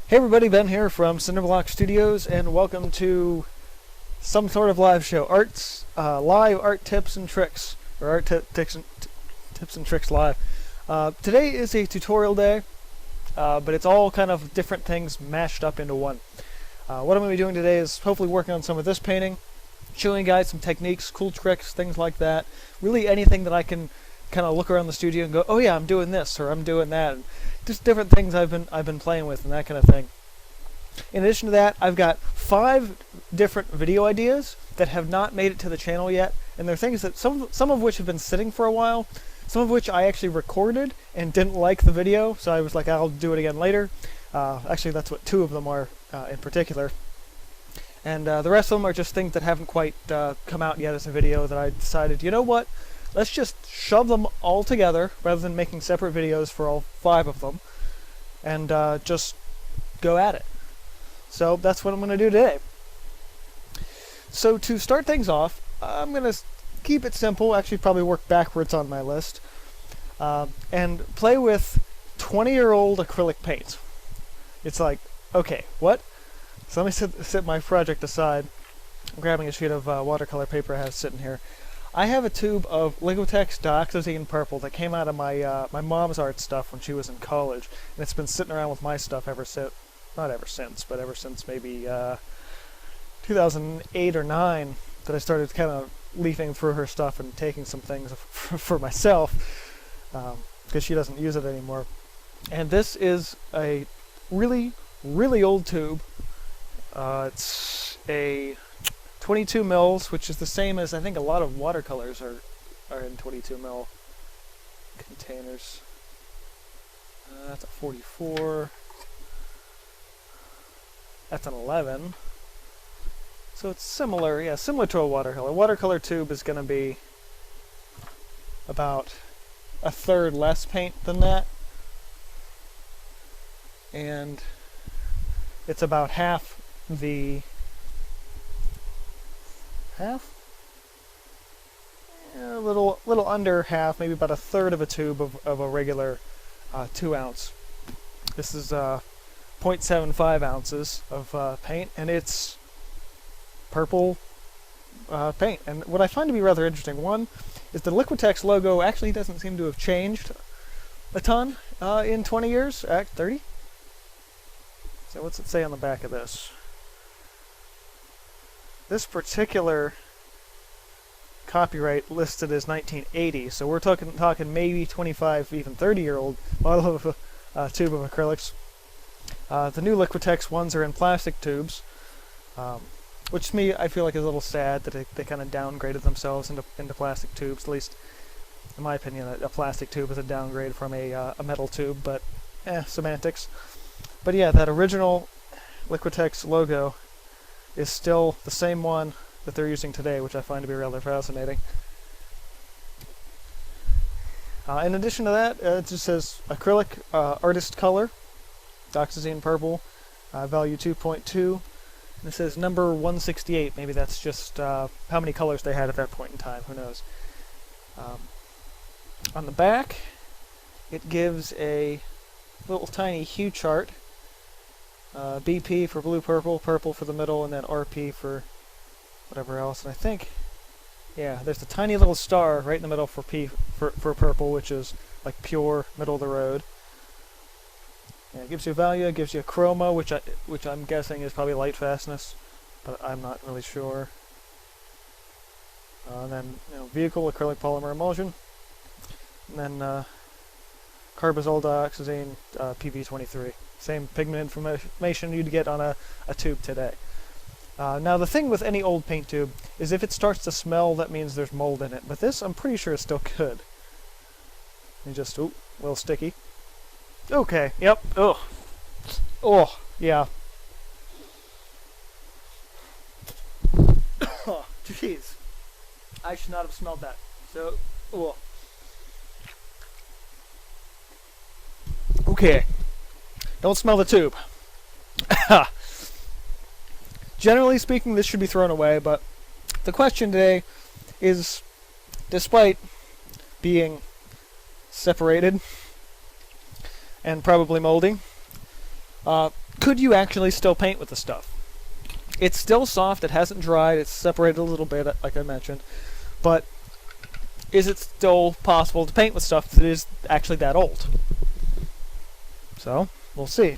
Hey everybody, Ben here from Cinderblock Studios, and welcome to some sort of live show. Live art tips and tricks, or tips and tricks live. Today is a tutorial day, but it's all kind of different things mashed up into one. What I'm going to be doing today is hopefully working on some of this painting, showing you guys some techniques, cool tricks, things like that. Really anything that I can kind of look around the studio and go, oh yeah, I'm doing this, or I'm doing that. And just different things I've been playing with and that kind of thing. In addition to that, I've got 5 different video ideas that have not made it to the channel yet, and they're things that some of which have been sitting for a while, some of which I actually recorded and didn't like the video, so I was like, I'll do it again later. Actually, that's what 2 of them are in particular. And the rest of them are just things that haven't quite come out yet as a video that I decided, you know what? Let's just shove them all together rather than making separate videos for all 5 of them, and just go at it. So that's what I'm going to do today. So to start things off, I'm going to keep it simple, actually probably work backwards on my list, and play with 20-year-old acrylic paint. It's like, okay, what? So let me set my project aside. I'm grabbing a sheet of watercolor paper I have sitting here. I have a tube of Liquitex dioxazine purple that came out of my mom's art stuff when she was in college, and it's been sitting around with my stuff ever since. Not ever since, but ever since maybe 2008 or 9 that I started kind of leafing through her stuff and taking some things for myself, because she doesn't use it anymore. And this is a really, really old tube. It's a 22 mils, which is the same as I think a lot of watercolors are in 22 mil containers. That's a 44. That's an 11. So it's similar, yeah, similar to a watercolor. Watercolor tube is going to be about 1/3 less paint than that. And it's about half the... half? Yeah, a little under half, maybe about 1/3 of a tube of a regular 2-ounce. This is 0.75 ounces of paint, and it's purple paint. And what I find to be rather interesting, one, is the Liquitex logo actually doesn't seem to have changed a ton in 20 years, 30? So what's it say on the back of this? This particular copyright listed as 1980, so we're talking maybe 25, even 30-year-old model of a tube of acrylics. The new Liquitex ones are in plastic tubes, which to me I feel like is a little sad that they kind of downgraded themselves into plastic tubes. At least, in my opinion, a plastic tube is a downgrade from a metal tube, but semantics. But yeah, that original Liquitex logo is still the same one that they're using today, which I find to be rather fascinating. In addition to that, it just says acrylic artist color, dioxazine purple, value 2.2. And it says number 168. Maybe that's just how many colors they had at that point in time. Who knows? On the back, it gives a little tiny hue chart. BP for blue, purple, purple for the middle, and then RP for whatever else. And I think, yeah, there's a tiny little star right in the middle for for purple, which is like pure middle of the road. Yeah, it gives you a value, it gives you a chroma, which I'm guessing is probably light fastness, but I'm not really sure. And then vehicle acrylic polymer emulsion, and then carbazole dioxazine PV23. Same pigment information you'd get on a tube today. Now the thing with any old paint tube is if it starts to smell, that means there's mold in it. But this, I'm pretty sure, is still good. And just, ooh, a little sticky. Okay, yep, oh, yeah. Oh, jeez. I should not have smelled that. So, oh. Okay. Don't smell the tube. Generally speaking, this should be thrown away, but the question today is, despite being separated and probably moldy, could you actually still paint with the stuff? It's still soft, it hasn't dried, it's separated a little bit, like I mentioned, but is it still possible to paint with stuff that is actually that old? So, we'll see.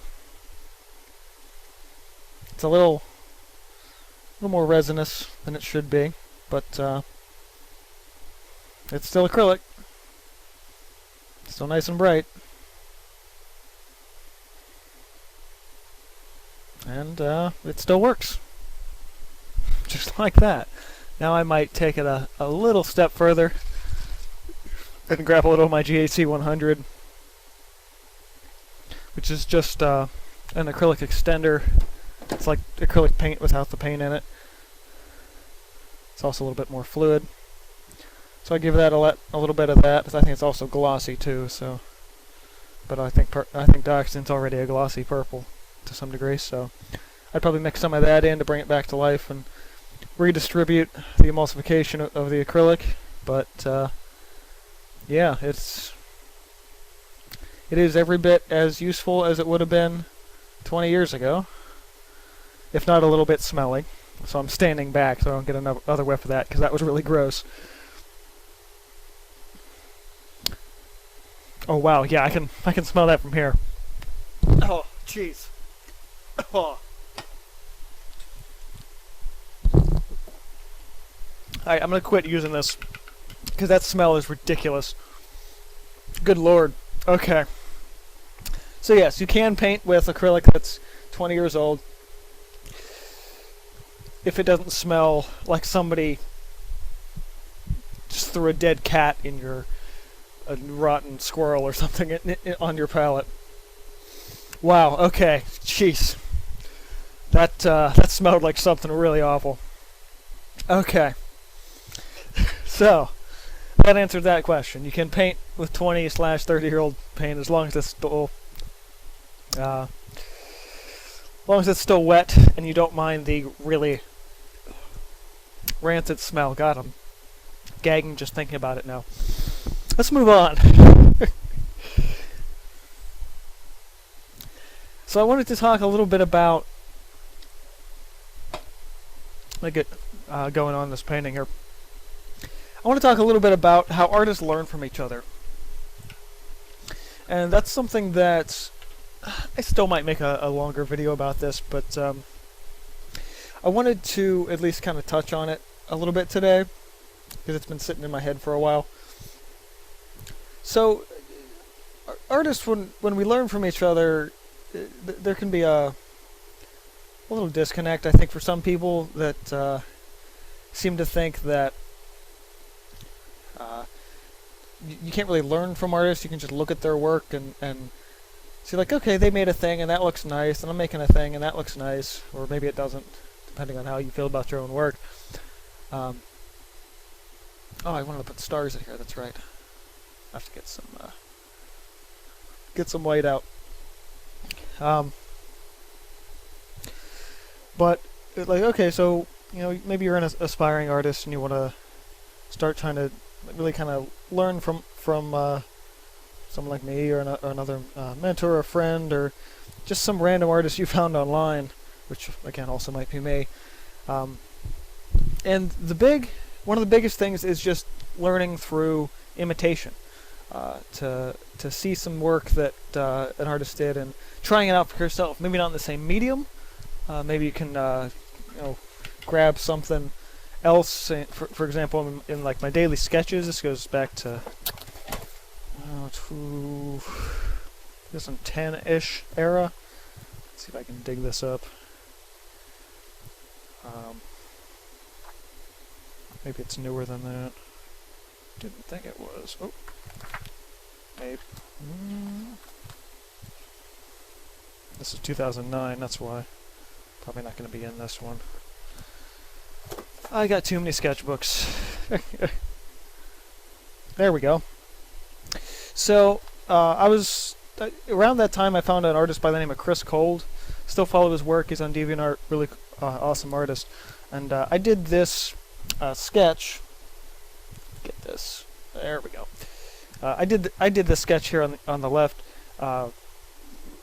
It's a little more resinous than it should be, but it's still acrylic. Still nice and bright. And it still works. Just like that. Now I might take it a little step further and grab a little of my GAC 100, which is just an acrylic extender. It's like acrylic paint without the paint in it. It's also a little bit more fluid. So I give that a little bit of that. I think it's also glossy too. So, but I think Dioxin's already a glossy purple to some degree. So I'd probably mix some of that in to bring it back to life and redistribute the emulsification of the acrylic. But yeah, it is every bit as useful as it would have been 20 years ago, if not a little bit smelly. So I'm standing back so I don't get another whiff of that, because that was really gross. Oh wow, yeah, I can smell that from here. Oh, jeez. Oh. Alright, I'm gonna quit using this, because that smell is ridiculous. Good lord. Okay. So yes, you can paint with acrylic that's 20 years old, if it doesn't smell like somebody just threw a dead cat in a rotten squirrel or something on your palette. Wow, okay, jeez. That smelled like something really awful. Okay. So, that answered that question. You can paint with 20/30-year-old paint as long as it's still wet and you don't mind the really rancid smell. God, I'm gagging just thinking about it now. Let's move on. So I wanted to talk a little bit about, let me get going on this painting here. I want to talk a little bit about how artists learn from each other. And that's something that I still might make a longer video about this, but I wanted to at least kind of touch on it a little bit today, because it's been sitting in my head for a while. So, artists, when we learn from each other, there can be a little disconnect, I think, for some people that seem to think that you can't really learn from artists. You can just look at their work and see, like, okay, they made a thing and that looks nice, and I'm making a thing and that looks nice, or maybe it doesn't, depending on how you feel about your own work. Oh, I wanted to put stars in here, that's right. I have to get some white out. But, like, okay, so, you know, maybe you're an aspiring artist and you want to start trying to really kind of learn from someone like me, or another mentor or friend, or just some random artist you found online, which again also might be me. And one of the biggest things is just learning through imitation, to see some work that an artist did and trying it out for yourself. Maybe not in the same medium. Maybe you can grab something else. For example, in like my daily sketches, this goes back to 2010-ish era. Let's see if I can dig this up. Maybe it's newer than that. Didn't think it was. Oh, maybe. This is 2009. That's why. Probably not going to be in this one. I got too many sketchbooks. There we go. So, around that time I found an artist by the name of Chris Cold. Still follow his work. He's on DeviantArt. Really awesome artist. And I did this sketch. Get this. There we go. I did this sketch here on the left,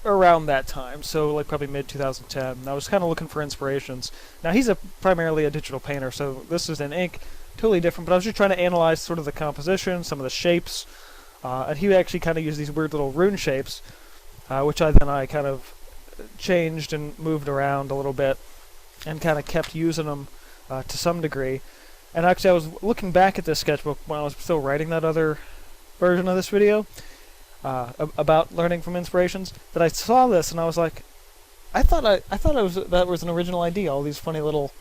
around that time, so like probably mid 2010. I was kind of looking for inspirations. Now he's primarily a digital painter, so this is in ink, totally different. But I was just trying to analyze sort of the composition, some of the shapes, and he actually kind of used these weird little rune shapes, which I kind of changed and moved around a little bit, and kind of kept using them to some degree. And actually, I was looking back at this sketchbook when I was still writing that other version of this video about learning from inspirations. That I saw this and I was like, I thought that was an original idea. All these funny little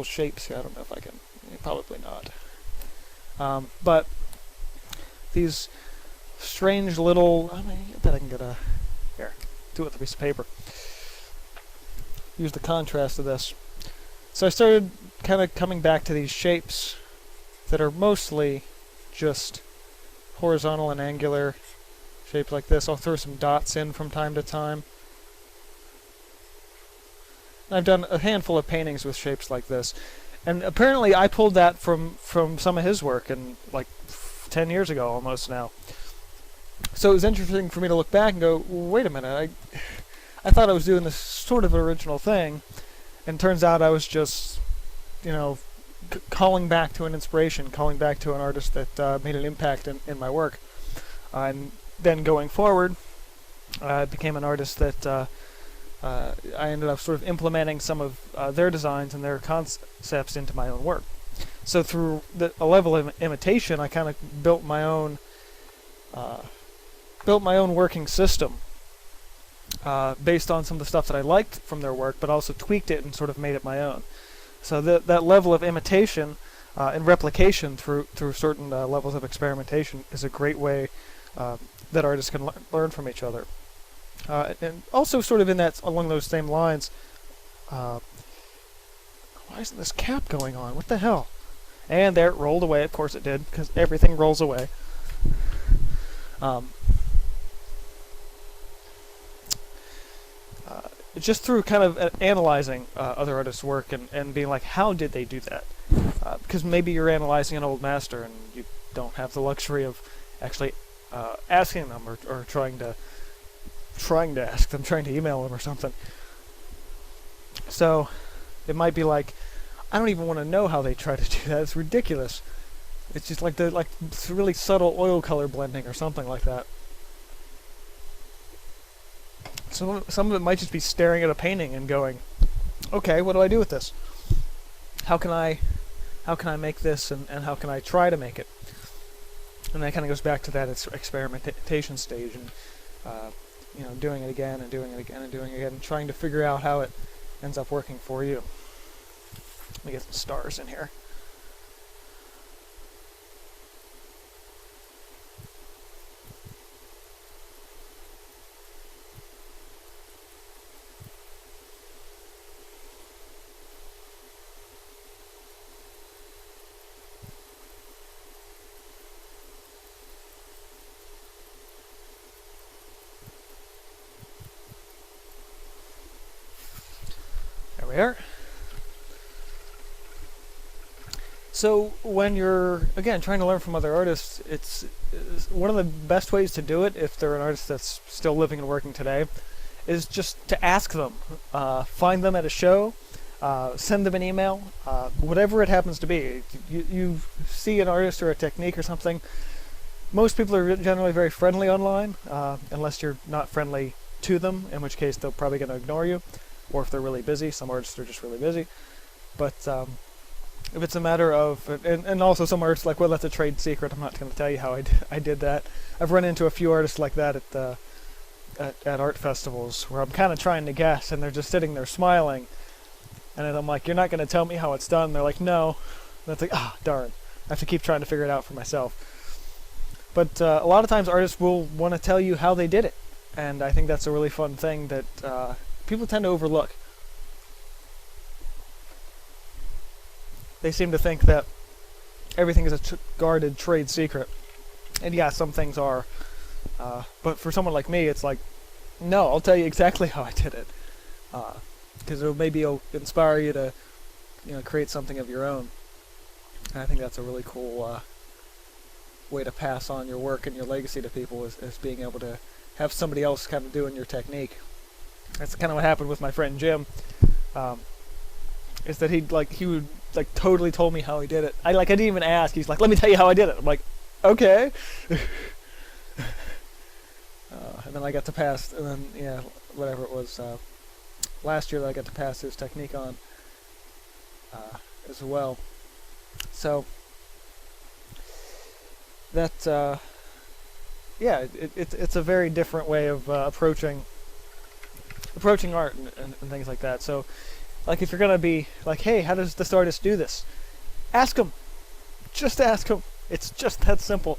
shapes here. I don't know if I can. Probably not. But these strange little. I bet I can get a here. Do it with a piece of paper. Use the contrast of this. So I started kind of coming back to these shapes that are mostly just horizontal and angular shapes like this. I'll throw some dots in from time to time. And I've done a handful of paintings with shapes like this. And apparently I pulled that from some of his work, and like 10 years ago almost now. So it was interesting for me to look back and go, wait a minute, I thought I was doing this sort of original thing, and turns out I was just, calling back to an inspiration, calling back to an artist that made an impact in my work. And then going forward, I became an artist that I ended up sort of implementing some of their designs and their concepts into my own work. So through a level of imitation, I kind of built my own working system based on some of the stuff that I liked from their work, but also tweaked it and sort of made it my own. So that level of imitation and replication through certain levels of experimentation is a great way that artists can learn from each other. And also sort of along those same lines, why isn't this cap going on? What the hell? And there, it rolled away. Of course it did, because everything rolls away. Just through kind of analyzing other artists' work and being like, how did they do that? Because maybe you're analyzing an old master and you don't have the luxury of actually asking them or trying to ask them, trying to email them or something. So it might be like, I don't even want to know how they try to do that. It's ridiculous. It's just like it's really subtle oil color blending or something like that. So some of it might just be staring at a painting and going, okay, what do I do with this? How can I make this, and how can I try to make it? And that kind of goes back to that experimentation stage, and doing it again and doing it again and doing it again, and trying to figure out how it ends up working for you. Let me get some stars in here. There we are. So when you're, again, trying to learn from other artists, it's one of the best ways to do it, if they're an artist that's still living and working today, is just to ask them. Find them at a show, send them an email, whatever it happens to be. You see an artist or a technique or something, most people are generally very friendly online, unless you're not friendly to them, in which case they're probably going to ignore you. Or if they're really busy. Some artists are just really busy. But if it's a matter of, and also some artists are like, well, that's a trade secret, I'm not going to tell you how I did that. I've run into a few artists like that at art festivals, where I'm kind of trying to guess, and they're just sitting there smiling, and then I'm like, you're not going to tell me how it's done? They're like, no. And it's like, darn, I have to keep trying to figure it out for myself. But a lot of times artists will want to tell you how they did it, and I think that's a really fun thing that people tend to overlook. They seem to think that everything is a guarded trade secret. And yeah, some things are. But for someone like me, it's like, no, I'll tell you exactly how I did it. Because maybe it'll inspire you to create something of your own. And I think that's a really cool way to pass on your work and your legacy to people, is being able to have somebody else kind of doing your technique. That's kind of what happened with my friend Jim. Is that he would totally told me how he did it. I didn't even ask. He's like, let me tell you how I did it. I'm like, okay. And then I got to pass, and then yeah, whatever it was last year that I got to pass his technique on as well. So that yeah, it's a very different way of approaching art and things like that. So like if you're gonna be like, hey, how does this artist do this? Ask him. Just ask him. It's just that simple.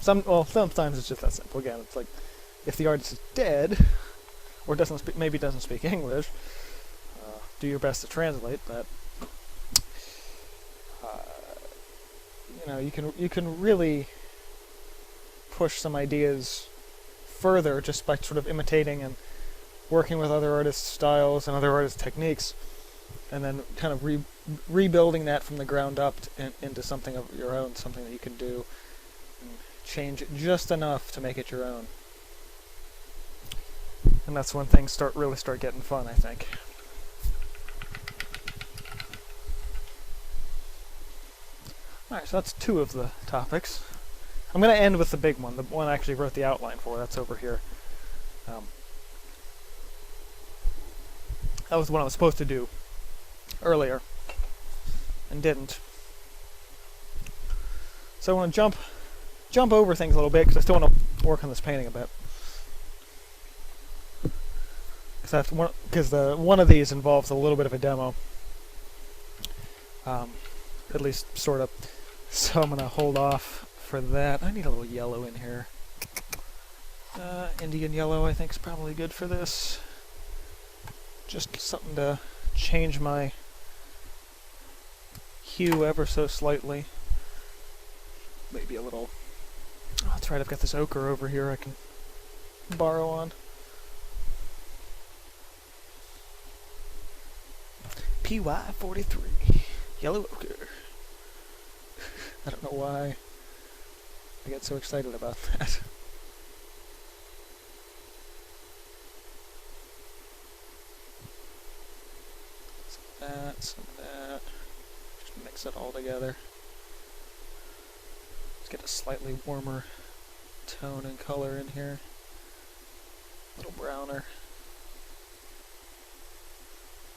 Sometimes it's just that simple. Again, it's like if the artist is dead or maybe doesn't speak English, do your best to translate. But you know, you can really push some ideas further just by sort of imitating and working with other artists' styles and other artists' techniques, and then kind of rebuilding that from the ground up into something of your own, something that you can do and change it just enough to make it your own. And that's when things really start getting fun, I think. Alright, so that's two of the topics. I'm going to end with the big one, the one I actually wrote the outline for. That's over here. That was the one I was supposed to do earlier and didn't. So I want to jump over things a little bit because I still want to work on this painting a bit. Because one of these involves a little bit of a demo, at least sort of. So I'm gonna hold off for that. I need a little yellow in here. Indian yellow, I think, is probably good for this. Just something to change my hue ever so slightly. Maybe a little. Oh, that's right. I've got this ochre over here I can borrow on. PY43 yellow ochre. I don't know why I get so excited about that. Some of that. Just mix it all together. Let's get a slightly warmer tone and color in here. A little browner.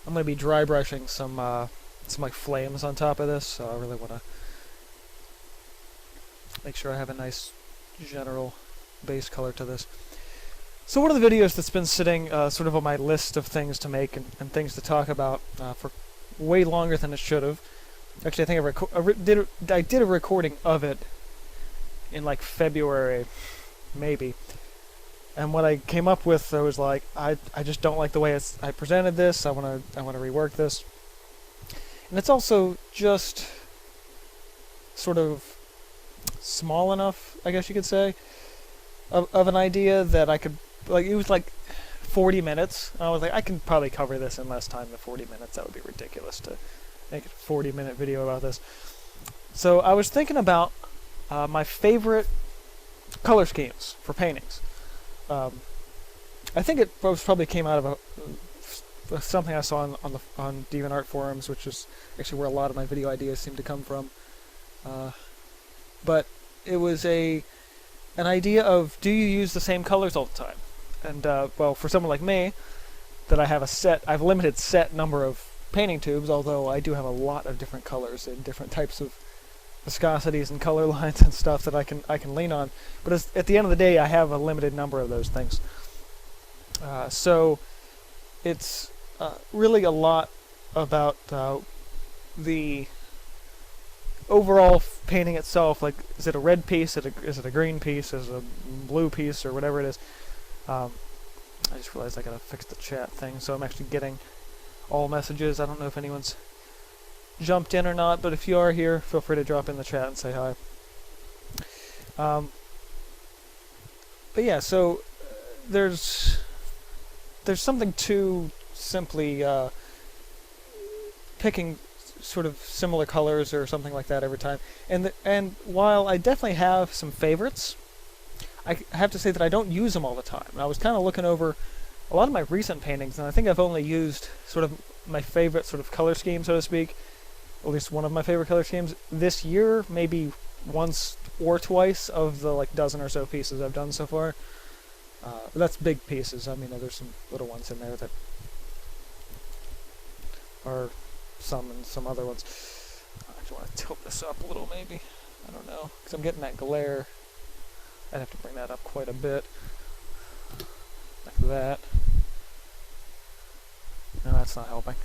I'm going to be dry brushing some like flames on top of this, so I really want to make sure I have a nice general base color to this. So one of the videos that's been sitting sort of on my list of things to make and things to talk about for way longer than it should have. Actually, I think I did a recording of it in like February, maybe. And what I came up with, I was like, I just don't like the way I presented this. I want to rework this. And it's also just sort of small enough, I guess you could say, of an idea that I could, like, it was like 40 minutes. I was like, I can probably cover this in less time than 40 minutes. That would be ridiculous to make a 40-minute video about this. So I was thinking about my favorite color schemes for paintings. I think it probably came out of something I saw on DeviantArt forums, which is actually where a lot of my video ideas seem to come from. But it was an idea of, do you use the same colors all the time? And well, for someone like me, that I've a limited set number of painting tubes, although I do have a lot of different colors and different types of viscosities and color lines and stuff that I can lean on. But at the end of the day, I have a limited number of those things. So it's really a lot about the overall painting itself. Like, is it a red piece? Is it a green piece? Is it a blue piece? Or whatever it is. I just realized I gotta fix the chat thing, so I'm actually getting all messages. I don't know if anyone's jumped in or not, but if you are here, feel free to drop in the chat and say hi. But yeah, so there's something to simply picking sort of similar colors or something like that every time. And while I definitely have some favorites, I have to say that I don't use them all the time. And I was kind of looking over a lot of my recent paintings, and I think I've only used sort of my favorite sort of color scheme, so to speak, at least one of my favorite color schemes this year, maybe once or twice of the like dozen or so pieces I've done so far. But that's big pieces. I mean, there's some little ones in there that are some and some other ones. I just want to tilt this up a little, maybe. I don't know, because I'm getting that glare. I'd have to bring that up quite a bit. Like that. No, that's not helping.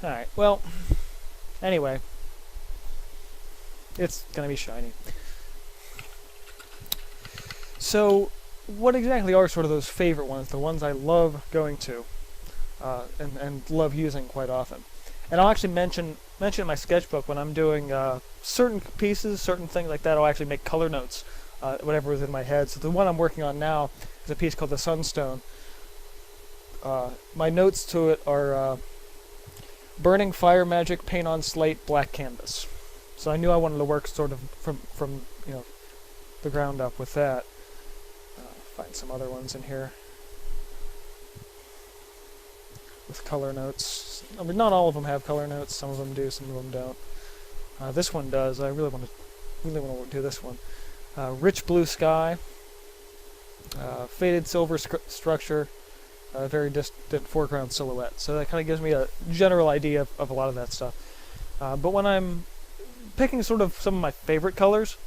Alright, well, anyway. It's going to be shiny. So, what exactly are sort of those favorite ones, the ones I love going to, and love using quite often? And I'll actually mention in my sketchbook when I'm doing certain pieces, certain things like that, I'll actually make color notes, whatever is in my head. So the one I'm working on now is a piece called The Sunstone. My notes to it are burning fire magic, paint on slate, black canvas. So I knew I wanted to work sort of from you know, the ground up with that. Find some other ones in here with color notes. I mean, not all of them have color notes. Some of them do, some of them don't. This one does. I really want to do this one. Rich blue sky, faded silver structure, very distant foreground silhouette. So that kind of gives me a general idea of a lot of that stuff. But when I'm picking sort of some of my favorite colors,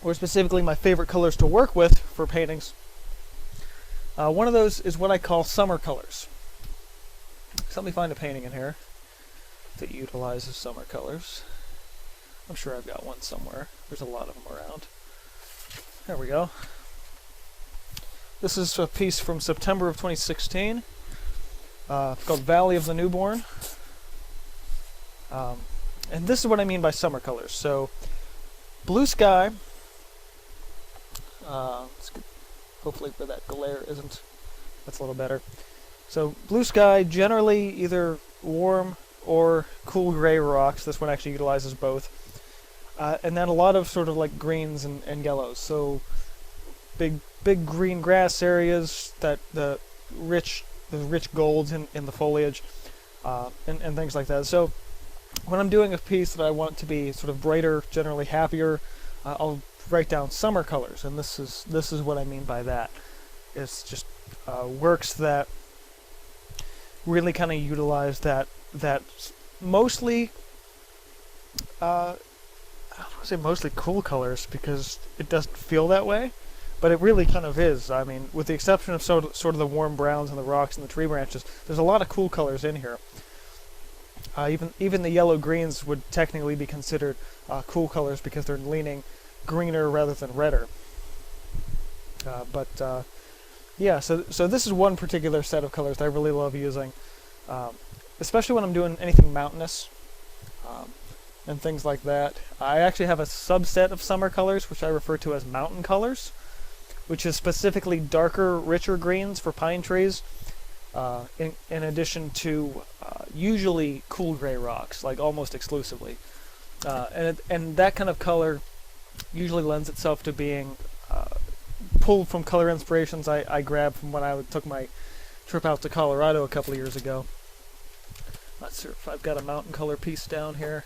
or specifically my favorite colors to work with for paintings, one of those is what I call summer colors. So let me find a painting in here that utilizes summer colors. I'm sure I've got one somewhere. There's a lot of them around. There we go. This is a piece from September of 2016. It's called Valley of the Newborn. And this is what I mean by summer colors. So, blue sky. Let's get, hopefully where that glare isn't. That's a little better. So, blue sky, generally either warm or cool gray rocks. This one actually utilizes both. And then a lot of sort of like greens and yellows. So, big green grass areas, that the rich golds in the foliage, and things like that. So when I'm doing a piece that I want to be sort of brighter, generally happier, I'll write down summer colors, and this is what I mean by that. It's just works that really kind of utilize that mostly I don't want to say mostly cool colors because it doesn't feel that way. But it really kind of is. I mean, with the exception of sort of the warm browns and the rocks and the tree branches, there's a lot of cool colors in here. Even the yellow greens would technically be considered cool colors because they're leaning greener rather than redder. Yeah, so this is one particular set of colors that I really love using, especially when I'm doing anything mountainous and things like that. I actually have a subset of summer colors, which I refer to as mountain colors, which is specifically darker, richer greens for pine trees, in addition to usually cool gray rocks, like almost exclusively. And that kind of color usually lends itself to being pulled from color inspirations I grabbed from when I took my trip out to Colorado a couple of years ago. Not sure if I've got a mountain color piece down here,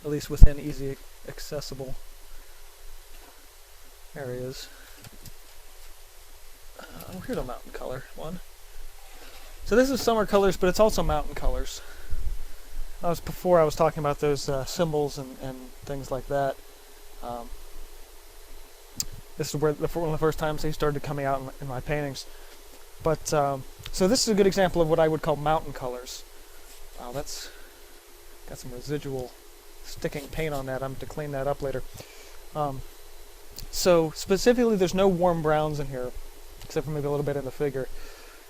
at least within easy accessible areas. Here's a mountain color one. So this is summer colors, but it's also mountain colors. Before I was talking about those symbols and things like that. This is where one of the first times they started coming out in my paintings. But so this is a good example of what I would call mountain colors. That's got some residual sticking paint on that. I'm going to clean that up later. So specifically, there's no warm browns in here, except for maybe a little bit in the figure.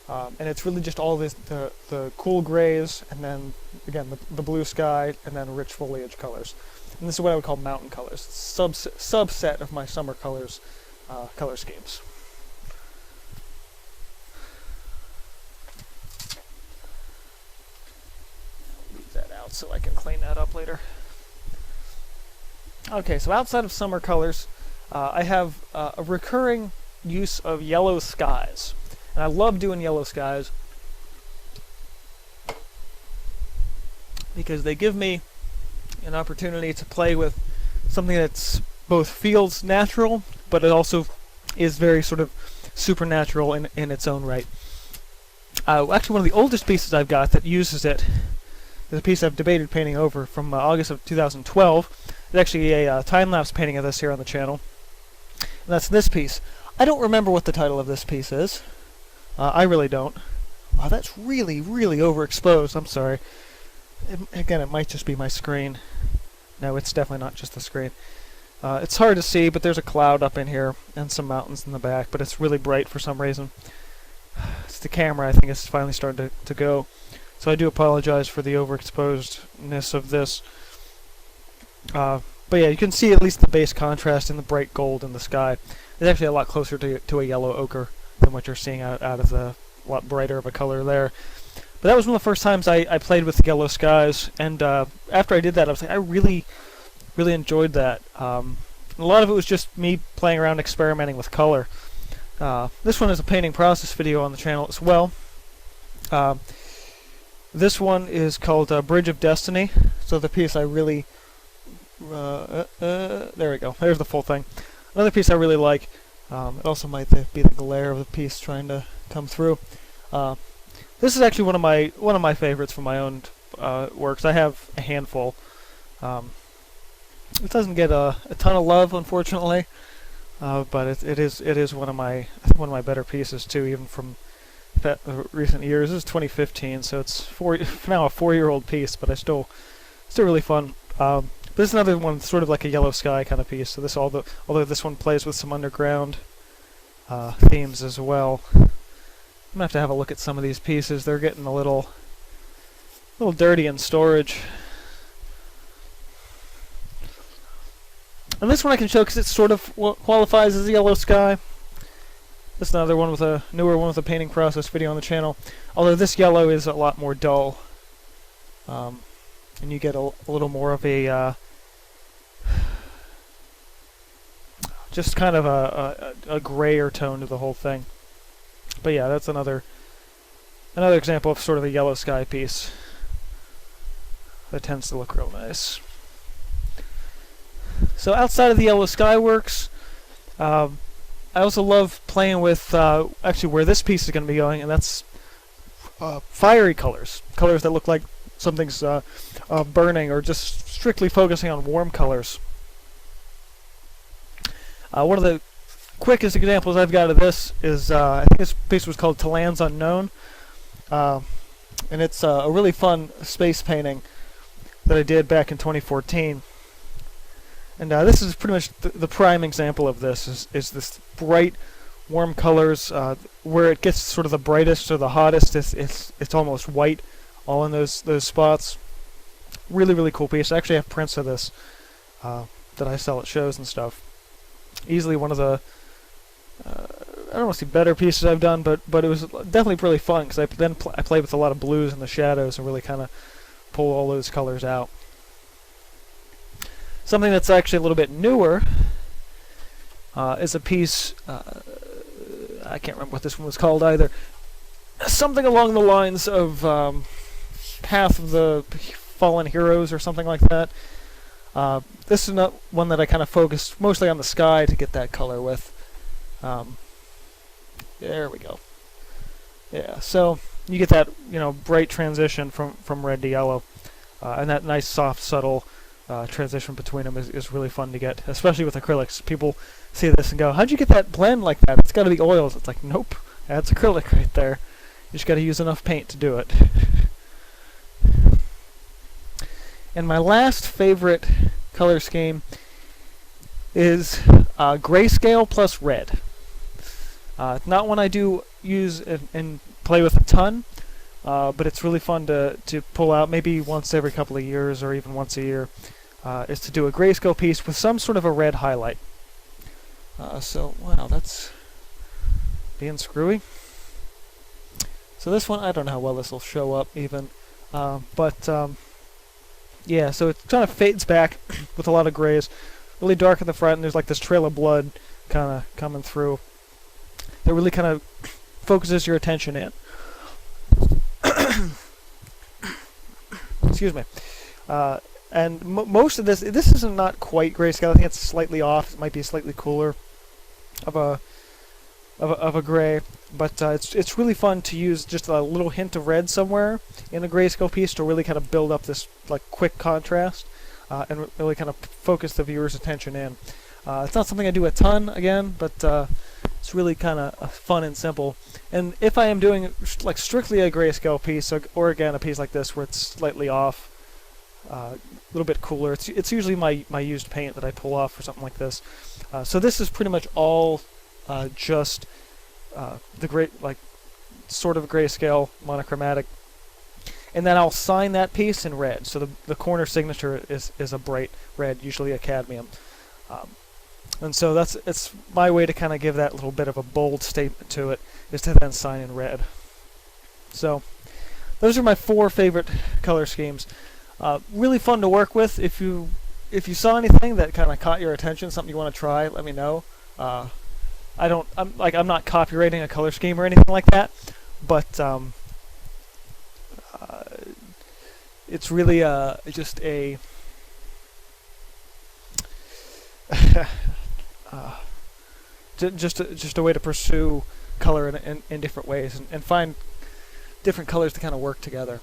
And it's really just all the cool grays, and then again the blue sky, and then rich foliage colors. And this is what I would call mountain colors. Subset of my summer colors color schemes. Leave that out so I can clean that up later. Okay, so outside of summer colors, I have a recurring use of yellow skies. And I love doing yellow skies because they give me an opportunity to play with something that's both feels natural, but it also is very sort of supernatural in its own right. Actually, one of the oldest pieces I've got that uses it is a piece I've debated painting over from August of 2012. It's actually a time-lapse painting of this here on the channel. And that's this piece. I don't remember what the title of this piece is. I really don't. Wow, that's really, really overexposed. I'm sorry. Again, it might just be my screen. No, it's definitely not just the screen. It's hard to see, but there's a cloud up in here and some mountains in the back, but it's really bright for some reason. It's the camera, I think, is finally starting to go. So I do apologize for the overexposedness of this. But yeah, you can see at least the base contrast in the bright gold in the sky. It's actually a lot closer to a yellow ochre than what you're seeing out of the lot brighter of a color there. But that was one of the first times I played with yellow skies, and after I did that, I was like, I really enjoyed that. A lot of it was just me playing around, experimenting with color. This one is a painting process video on the channel as well. This one is called Bridge of Destiny. So the piece I really... there we go. There's the full thing. Another piece I really like. It also might be the glare of the piece trying to come through. This is actually one of my favorites from my own works. I have a handful. It doesn't get a ton of love, unfortunately, but it is one of my better pieces too, even from recent years. This is 2015, so it's now a 4-year-old piece, but still really fun. But this is another one, sort of like a yellow sky kind of piece. So this although this one plays with some underground themes as well. I'm gonna have a look at some of these pieces. They're getting a little dirty in storage. And this one I can show because it sort of qualifies as a yellow sky. This is another one with a newer one with a painting process video on the channel. Although this yellow is a lot more dull, and you get a little more of a just kind of a grayer tone to the whole thing. But yeah, that's another example of sort of a yellow sky piece that tends to look real nice. So outside of the yellow sky works, I also love playing with actually where this piece is going to be going, and that's fiery colors that look like something's burning, or just strictly focusing on warm colors. One of the quickest examples I've got of this is I think this piece was called To Lands Unknown, and it's a really fun space painting that I did back in 2014. And this is pretty much the prime example of this. Is this bright, warm colors where it gets sort of the brightest or the hottest. It's almost white, all in those spots. Really cool piece. I actually have prints of this that I sell at shows and stuff. Easily one of the I don't want to say better pieces I've done, but it was definitely really fun because I played with a lot of blues and the shadows and really kind of pull all those colors out. Something that's actually a little bit newer is a piece, I can't remember what this one was called either, something along the lines of Path of the Fallen Heroes or something like that. This is not one that I kind of focused mostly on the sky to get that color with. There we go. Yeah, so you get that bright transition from red to yellow, and that nice soft subtle transition between them is really fun to get, especially with acrylics. People see this and go, how'd you get that blend like that? It's got to be oils. It's like, nope, that's acrylic right there. You just got to use enough paint to do it. And my last favorite color scheme is grayscale plus red. Not one I do use and play with a ton, but it's really fun to pull out maybe once every couple of years or even once a year, is to do a grayscale piece with some sort of a red highlight. So, wow, that's being screwy. So this one, I don't know how well this will show up even, yeah, so it kind of fades back with a lot of grays, really dark at the front, and there's like this trail of blood kind of coming through that really kind of focuses your attention in. Excuse me. And most of this is not quite grayscale. I think it's slightly off. It might be slightly cooler of a gray, but it's really fun to use just a little hint of red somewhere in a grayscale piece to really kind of build up this like quick contrast and really kind of focus the viewer's attention in. It's not something I do a ton again, but it's really kind of fun and simple. And if I am doing like strictly a grayscale piece, or again a piece like this where it's slightly off, a little bit cooler, it's usually my used paint that I pull off for something like this. So this is pretty much all just the great like sort of grayscale monochromatic, and then I'll sign that piece in red. So the corner signature is a bright red, usually a cadmium. And so it's my way to kind of give that little bit of a bold statement to it, is to then sign in red. So those are my 4 favorite color schemes. Really fun to work with. If you saw anything that kind of caught your attention, something you want to try, let me know. I'm not copywriting a color scheme or anything like that, but it's really just a just a way to pursue color in different ways and find different colors to kind of work together.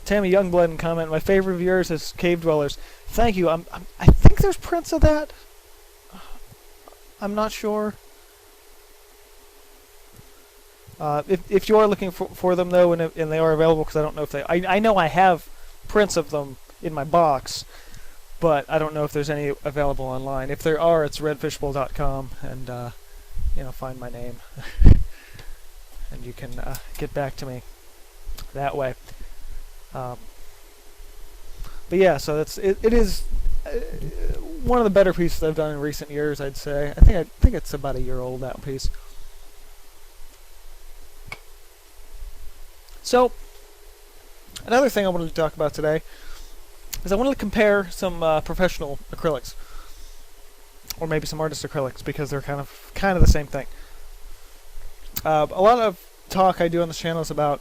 Tammy Youngblood in comment, my favorite of yours is Cave Dwellers. Thank you. I think there's prints of that. I'm not sure. If you are looking for them though, and they are available, because I don't know if they. I know I have prints of them in my box, but I don't know if there's any available online. If there are, it's redfishbowl.com, and find my name, and you can get back to me that way. But yeah, so it is one of the better pieces I've done in recent years, I'd say. I think it's about a year old, that piece. So another thing I wanted to talk about today is I wanted to compare some professional acrylics, or maybe some artist acrylics, because they're kind of the same thing. A lot of talk I do on this channel is about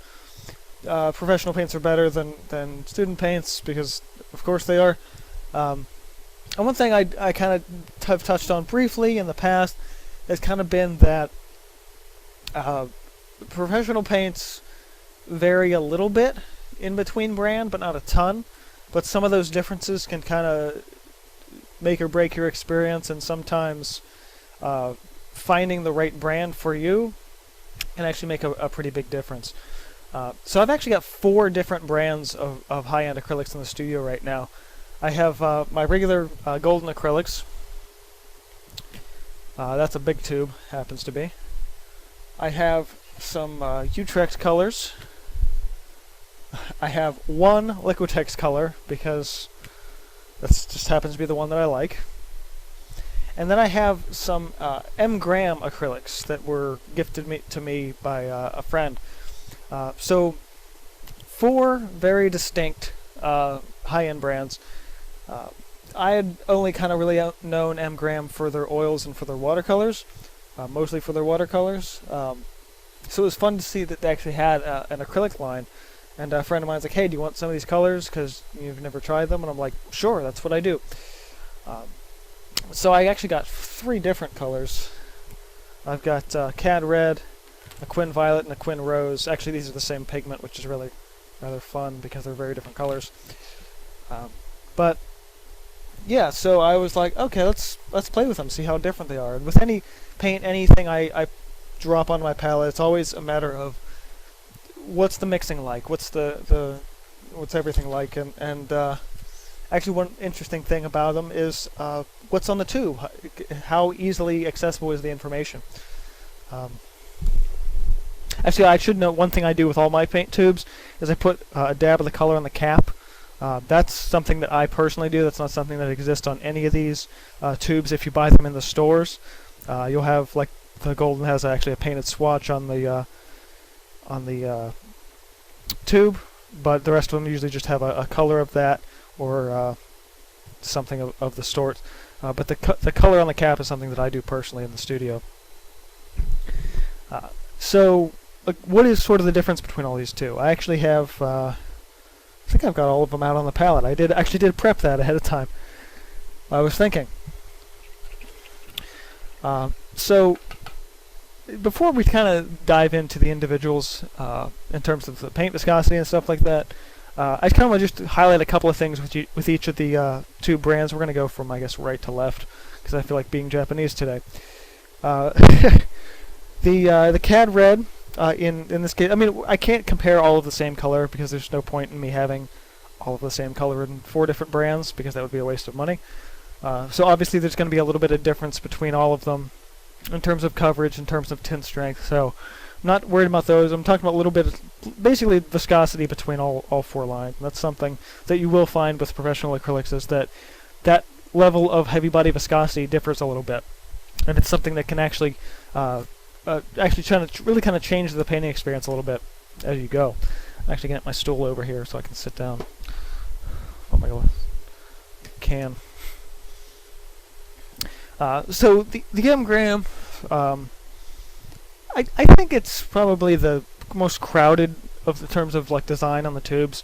professional paints are better than student paints, because of course they are. And one thing I kind of have touched on briefly in the past has kind of been that professional paints vary a little bit in between brand, but not a ton. But some of those differences can kind of make or break your experience, and sometimes finding the right brand for you can actually make a pretty big difference. So I've actually got 4 different brands of high-end acrylics in the studio right now. I have my regular golden acrylics. That's a big tube, happens to be. I have some Utrecht colors. I have one Liquitex color, because that just happens to be the one that I like. And then I have some m.graham acrylics that were gifted to me by a friend. So 4 very distinct high-end brands. I had only kind of really known m.graham for their oils and for their watercolors, mostly for their watercolors. So it was fun to see that they actually had an acrylic line. And a friend of mine's like, hey, do you want some of these colors, because you've never tried them? And I'm like, sure, that's what I do. So I actually got 3 different colors. I've got Cad Red, a Quin Violet, and a Quin Rose. Actually, these are the same pigment, which is really rather fun because they're very different colors. But yeah, so I was like, okay, let's play with them, see how different they are. And with any paint, anything I drop on my palette, it's always a matter of what's the mixing like, what's everything like, and actually one interesting thing about them is what's on the tube, how easily accessible is the information. Actually, I should note one thing I do with all my paint tubes is I put a dab of the color on the cap. That's something that I personally do. That's not something that exists on any of these tubes. If you buy them in the stores, you'll have, like, the golden has actually a painted swatch on the tube, but the rest of them usually just have a color of that, or something of the sort. But the color on the cap is something that I do personally in the studio. So, what is sort of the difference between all these two? I actually have, I think I've got all of them out on the palette. I actually did prep that ahead of time. I was thinking. So, before we kind of dive into the individuals in terms of the paint viscosity and stuff like that, I kind of want to just highlight a couple of things with each of the two brands. We're going to go from, I guess, right to left, because I feel like being Japanese today. The CAD red, in this case, I mean, I can't compare all of the same color, because there's no point in me having all of the same color in 4 different brands, because that would be a waste of money. So obviously there's going to be a little bit of difference between all of them in terms of coverage, in terms of tint strength, so I'm not worried about those. I'm talking about a little bit of, basically, viscosity between all 4 lines. And that's something that you will find with professional acrylics, is that level of heavy body viscosity differs a little bit. And it's something that can actually trying to really kind of change the painting experience a little bit as you go. I'm actually getting my stool over here so I can sit down. Oh my god. Can. So the m.graham, I think it's probably the most crowded of the terms of like design on the tubes.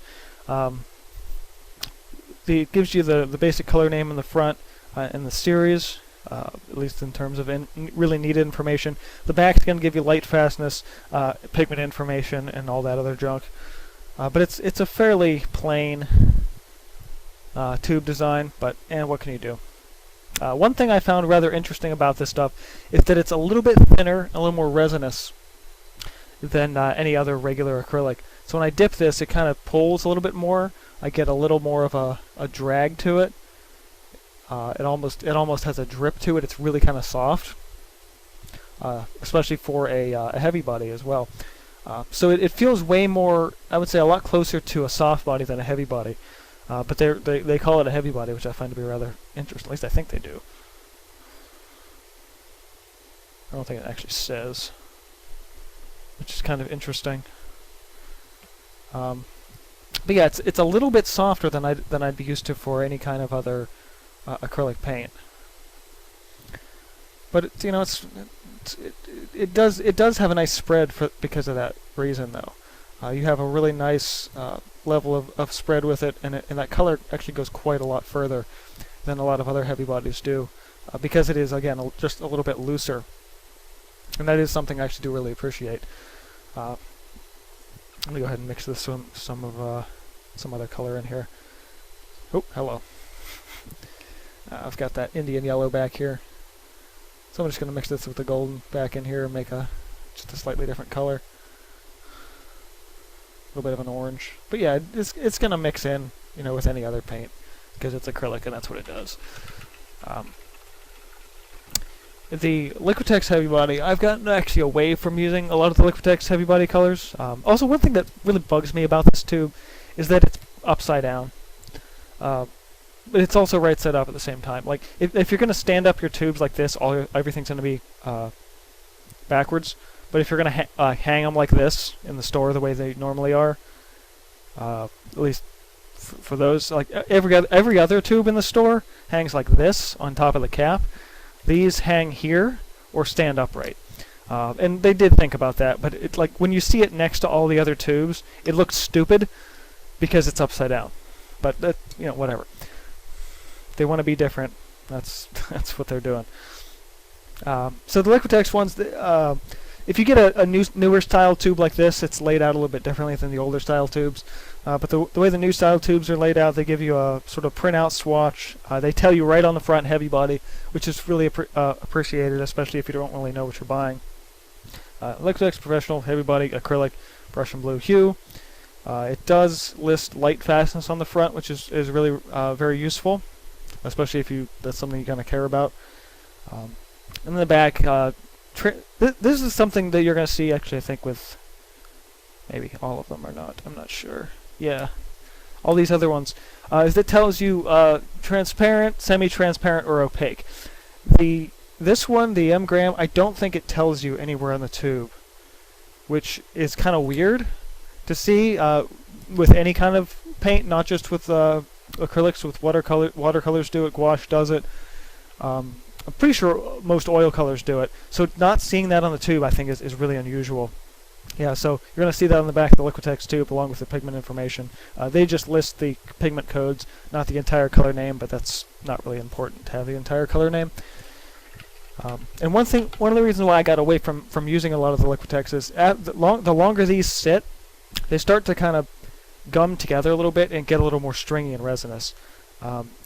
It gives you the basic color name in the front and the series. At least in terms of really needed information. The back's going to give you light fastness, pigment information, and all that other junk. But it's a fairly plain tube design, and what can you do? One thing I found rather interesting about this stuff is that it's a little bit thinner, a little more resinous than any other regular acrylic. So when I dip this, it kind of pulls a little bit more. I get a little more of a drag to it. It almost has a drip to it. It's really kind of soft, especially for a heavy body as well. So it feels way more, I would say, a lot closer to a soft body than a heavy body. But they call it a heavy body, which I find to be rather interesting. At least I think they do. I don't think it actually says, which is kind of interesting. But yeah, it's a little bit softer than I'd be used to for any kind of other acrylic paint, but it does have a nice spread because of that reason, though. You have a really nice level of spread with it, and that color actually goes quite a lot further than a lot of other heavy bodies do, because it is, again, just a little bit looser, and that is something I actually do really appreciate. Let me go ahead and mix this with some other color in here. Oh, hello. I've got that Indian yellow back here, so I'm just going to mix this with the golden back in here and make just a slightly different color. A little bit of an orange, but yeah, it's going to mix in, with any other paint, because it's acrylic and that's what it does. The Liquitex Heavy Body, I've gotten actually away from using a lot of the Liquitex Heavy Body colors. Also, one thing that really bugs me about this tube is that it's upside down. But it's also right side up at the same time. Like, if you're going to stand up your tubes like this, everything's going to be backwards. But if you're going to hang them like this in the store the way they normally are, at least for those, like every other tube in the store hangs like this on top of the cap. These hang here or stand upright. And they did think about that, but when you see it next to all the other tubes, it looks stupid because it's upside down. But whatever. They want to be different. That's what they're doing. So the Liquitex ones, if you get a newer style tube like this, it's laid out a little bit differently than the older style tubes. But the way the new style tubes are laid out, they give you a sort of printout swatch. They tell you right on the front heavy body, which is really appreciated, especially if you don't really know what you're buying. Liquitex Professional Heavy Body Acrylic Brush and Blue Hue. It does list light fastness on the front, which is really very useful, especially if that's something you kind of care about. And in the back, this is something that you're going to see, actually, I think, with maybe all of them or not. I'm not sure. Yeah, all these other ones. Is it tells you transparent, semi-transparent, or opaque. This one, the m.graham, I don't think it tells you anywhere on the tube, which is kind of weird to see with any kind of paint, not just with Acrylics with watercolors do it. Gouache does it. I'm pretty sure most oil colors do it. So not seeing that on the tube, I think, is really unusual. Yeah, so you're going to see that on the back of the Liquitex tube along with the pigment information. They just list the pigment codes, not the entire color name, but that's not really important to have the entire color name. And one of the reasons why I got away from using a lot of the Liquitex is the longer these sit, they start to kind of gum together a little bit and get a little more stringy and resinous.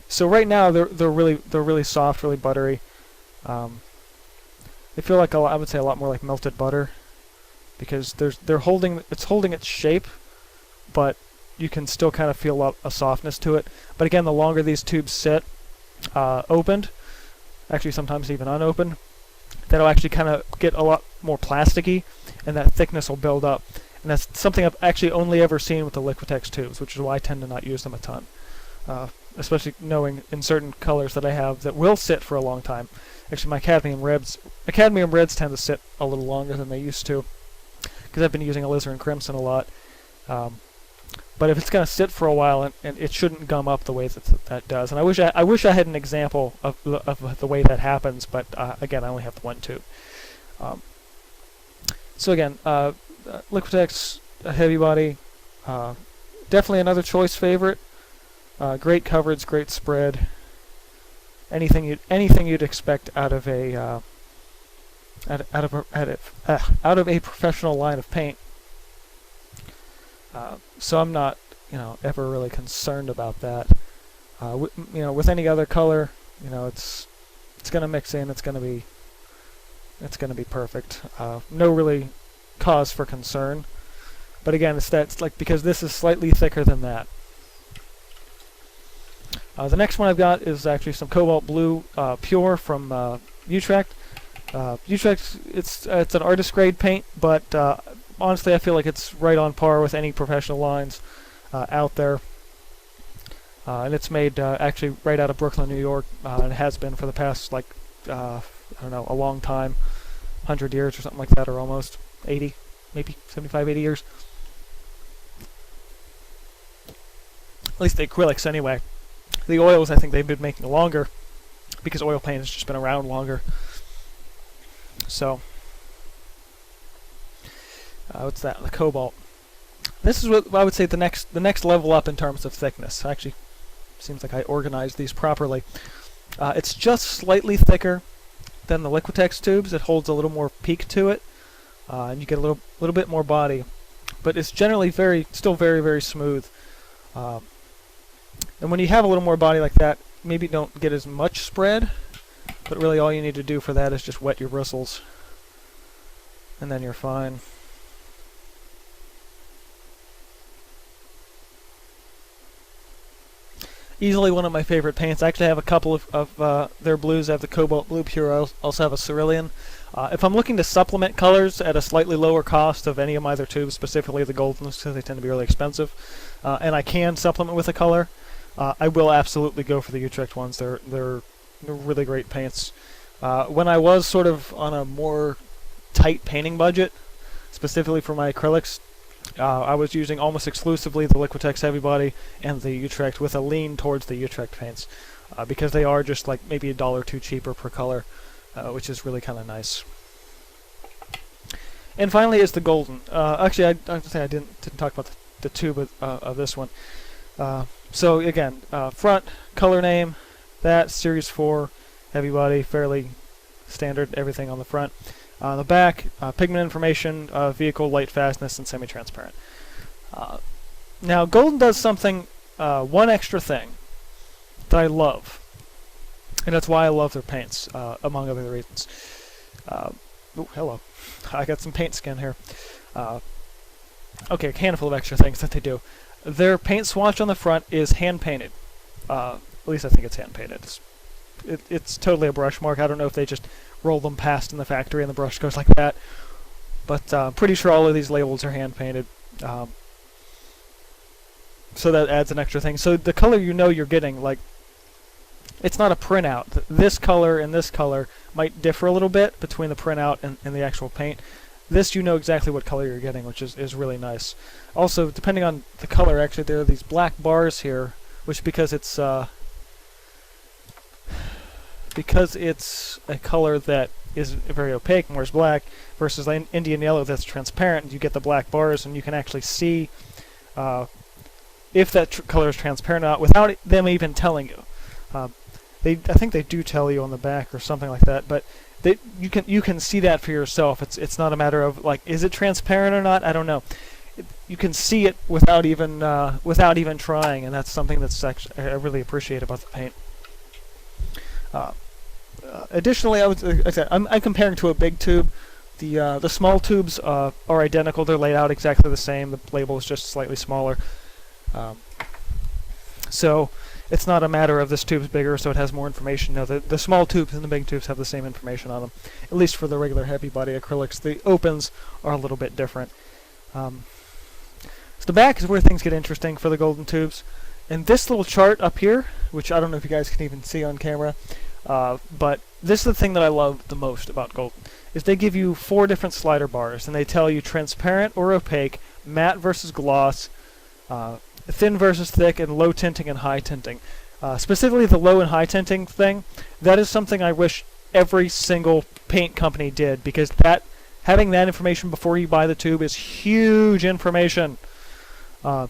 So right now they're really soft, really buttery. They feel like I would say a lot more like melted butter, because it's holding its shape, but you can still kind of feel a softness to it. But again, the longer these tubes sit opened, actually sometimes even unopened, that'll actually kind of get a lot more plasticky, and that thickness will build up. And that's something I've actually only ever seen with the Liquitex tubes, which is why I tend to not use them a ton. Especially knowing in certain colors that I have that will sit for a long time. Actually, my cadmium reds tend to sit a little longer than they used to, because I've been using alizarin crimson a lot. But if it's going to sit for a while, and it shouldn't gum up the way that does. And I wish I had an example of the way that happens, but again, I only have the one tube. So again, Liquitex heavy body, definitely another choice favorite. Great coverage, great spread. Anything you'd expect out of a professional line of paint. So I'm not, ever really concerned about that. With any other color, it's gonna mix in. It's gonna be perfect. No really cause for concern. But again, it's like because this is slightly thicker than that. The next one I've got is actually some cobalt blue pure from Utrecht. Utrecht, it's an artist grade paint, but honestly, I feel like it's right on par with any professional lines out there. And it's made actually right out of Brooklyn, New York, and it has been for the past, I don't know, a long time, 100 years or something like that, or almost 80, maybe 75, 80 years. At least the acrylics, anyway. The oils, I think they've been making longer, because oil paint has just been around longer. So, what's that? The cobalt. This is what I would say the next level up in terms of thickness. Actually, seems like I organized these properly. It's just slightly thicker than the Liquitex tubes. It holds a little more peak to it, and you get a little bit more body. But it's generally still very, very smooth. And when you have a little more body like that, maybe don't get as much spread, but really all you need to do for that is just wet your bristles, and then you're fine. Easily one of my favorite paints. I actually have a couple of their blues. I have the Cobalt Blue Pure. I also have a Cerulean. If I'm looking to supplement colors at a slightly lower cost of any of my other tubes, specifically the Goldens, because they tend to be really expensive, and I can supplement with a color, I will absolutely go for the Utrecht ones. They're really great paints. When I was sort of on a more tight painting budget, specifically for my acrylics, I was using almost exclusively the Liquitex Heavy Body and the Utrecht, with a lean towards the Utrecht paints, because they are just like maybe $1 or $2 cheaper per color, which is really kind of nice. And finally is the Golden. Actually, I didn't talk about the tube of this one. So again, front, color name, that Series 4 Heavy Body, fairly standard, everything on the front. The back, pigment information, vehicle, light fastness, and semi-transparent. Now, Golden does something, one extra thing that I love, and that's why I love their paints, among other reasons. Oh, hello. I got some paint skin here. Okay, a handful of extra things that they do. Their paint swatch on the front is hand-painted. At least I think it's hand-painted. It's totally a brush mark. I don't know if they just roll them past in the factory and the brush goes like that. But I'm pretty sure all of these labels are hand-painted. So that adds an extra thing. So the color you're getting, like, it's not a printout. This color and this color might differ a little bit between the printout and the actual paint. This, you know exactly what color you're getting, which is really nice. Also, depending on the color, actually, there are these black bars here which because it's a color that is very opaque, more is black, versus Indian yellow that's transparent. You get the black bars, and you can actually see if that color is transparent or not without them even telling you. I think they do tell you on the back or something like that, but you can see that for yourself. It's not a matter of like, is it transparent or not? I don't know. You can see it without even trying, and that's something that's actually I really appreciate about the paint. Additionally, I'm comparing to a big tube. The small tubes are identical. They're laid out exactly the same. The label is just slightly smaller. So it's not a matter of this tube's bigger, so it has more information. No, the small tubes and the big tubes have the same information on them, at least for the regular heavy body acrylics. The opens are a little bit different. So the back is where things get interesting for the golden tubes. And this little chart up here, which I don't know if you guys can even see on camera, but this is the thing that I love the most about golden, is they give you 4 different slider bars, and they tell you transparent or opaque, matte versus gloss, thin versus thick, and low tinting and high tinting. Specifically the low and high tinting thing, that is something I wish every single paint company did, because having that information before you buy the tube is huge information. And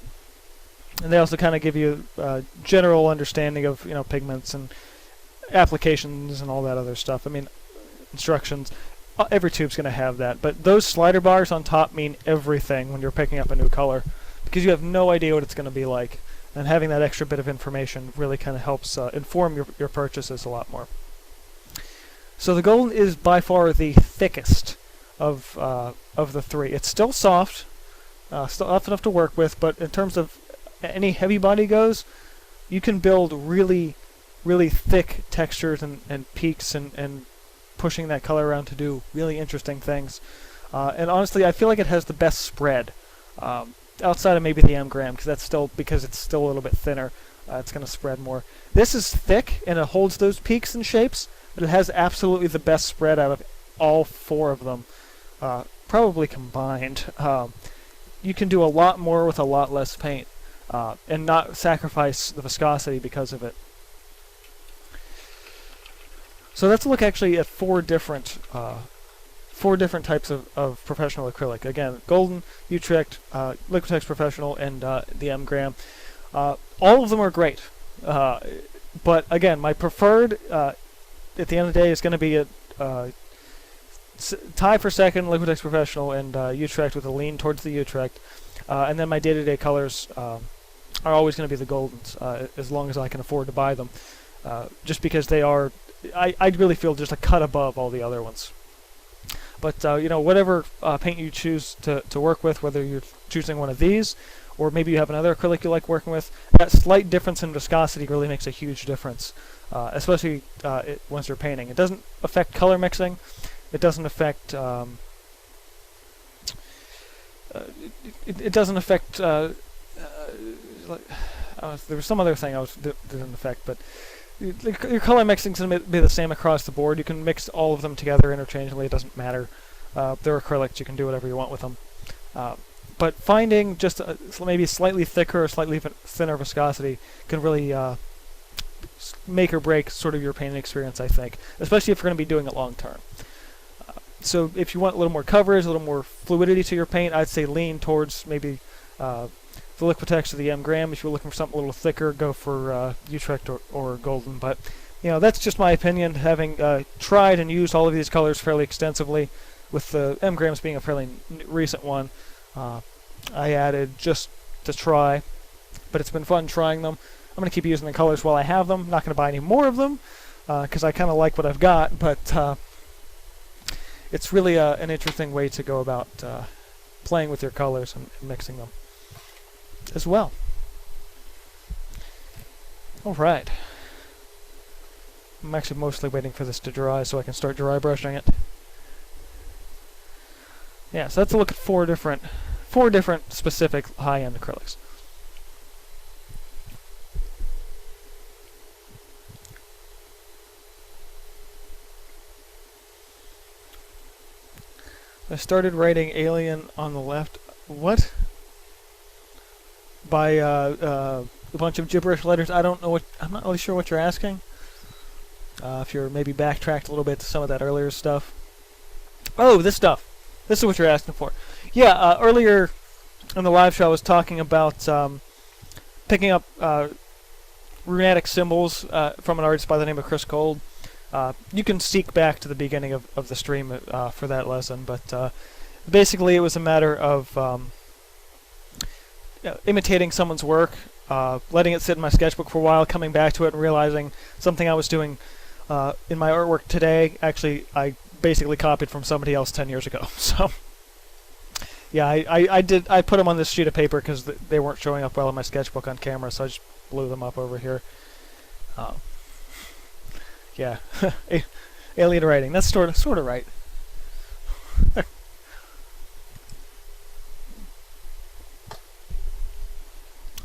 they also kind of give you a general understanding of pigments and applications and all that other stuff. I mean, instructions. Every tube's going to have that, but those slider bars on top mean everything when you're picking up a new color, because you have no idea what it's going to be like, and having that extra bit of information really kind of helps inform your purchases a lot more. So the golden is by far the thickest of the 3. It's still soft, still soft enough to work with, but in terms of any heavy body goes, you can build really, really thick textures and peaks and pushing that color around to do really interesting things. And honestly, I feel like it has the best spread. Outside of maybe the m.graham, because it's still a little bit thinner, it's going to spread more. This is thick and it holds those peaks and shapes, but it has absolutely the best spread out of all 4 of them, probably combined. You can do a lot more with a lot less paint, and not sacrifice the viscosity because of it. So let's look actually at 4 different types of professional acrylic. Again, golden, Utrecht, Liquitex Professional, and the m.graham. All of them are great, but again, my preferred at the end of the day is going to be a tie for second, Liquitex Professional and Utrecht, with a lean towards the Utrecht, and then my day-to-day colors are always going to be the goldens, as long as I can afford to buy them, just because they are, I really feel, just a cut above all the other ones. But whatever paint you choose to work with, whether you're choosing one of these, or maybe you have another acrylic you like working with, that slight difference in viscosity really makes a huge difference, especially once you're painting. It doesn't affect color mixing. It doesn't affect. It doesn't affect. There was some other thing that didn't affect, but your color mixing is going to be the same across the board. You can mix all of them together interchangeably. It doesn't matter. They're acrylics. You can do whatever you want with them. But finding just maybe slightly thicker or slightly thinner viscosity can really make or break sort of your painting experience, I think, especially if you're going to be doing it long term. So if you want a little more coverage, a little more fluidity to your paint, I'd say lean towards maybe the Liquitex or the m.graham. If you're looking for something a little thicker, go for Utrecht or Golden. But that's just my opinion, having tried and used all of these colors fairly extensively, with the m.grahams being a fairly recent one. I added just to try, but it's been fun trying them. I'm going to keep using the colors while I have them. Not going to buy any more of them because I kind of like what I've got, but it's really an interesting way to go about playing with your colors and mixing them as well. Alright. I'm actually mostly waiting for this to dry so I can start dry brushing it. Yeah, so let's look at four different specific high-end acrylics. I started writing Alien on the left. What? By a bunch of gibberish letters. I'm not really sure what you're asking. If you're maybe backtracked a little bit to some of that earlier stuff. Oh, this stuff. This is what you're asking for. Yeah, earlier in the live show I was talking about picking up runetic symbols from an artist by the name of Chris Gold. You can seek back to the beginning of the stream for that lesson, but basically it was a matter of imitating someone's work, letting it sit in my sketchbook for a while, coming back to it and realizing something I was doing in my artwork today, actually I basically copied from somebody else 10 years ago. So yeah, I put them on this sheet of paper because they weren't showing up well in my sketchbook on camera, so I just blew them up over here. Yeah, alien writing. That's sort of right.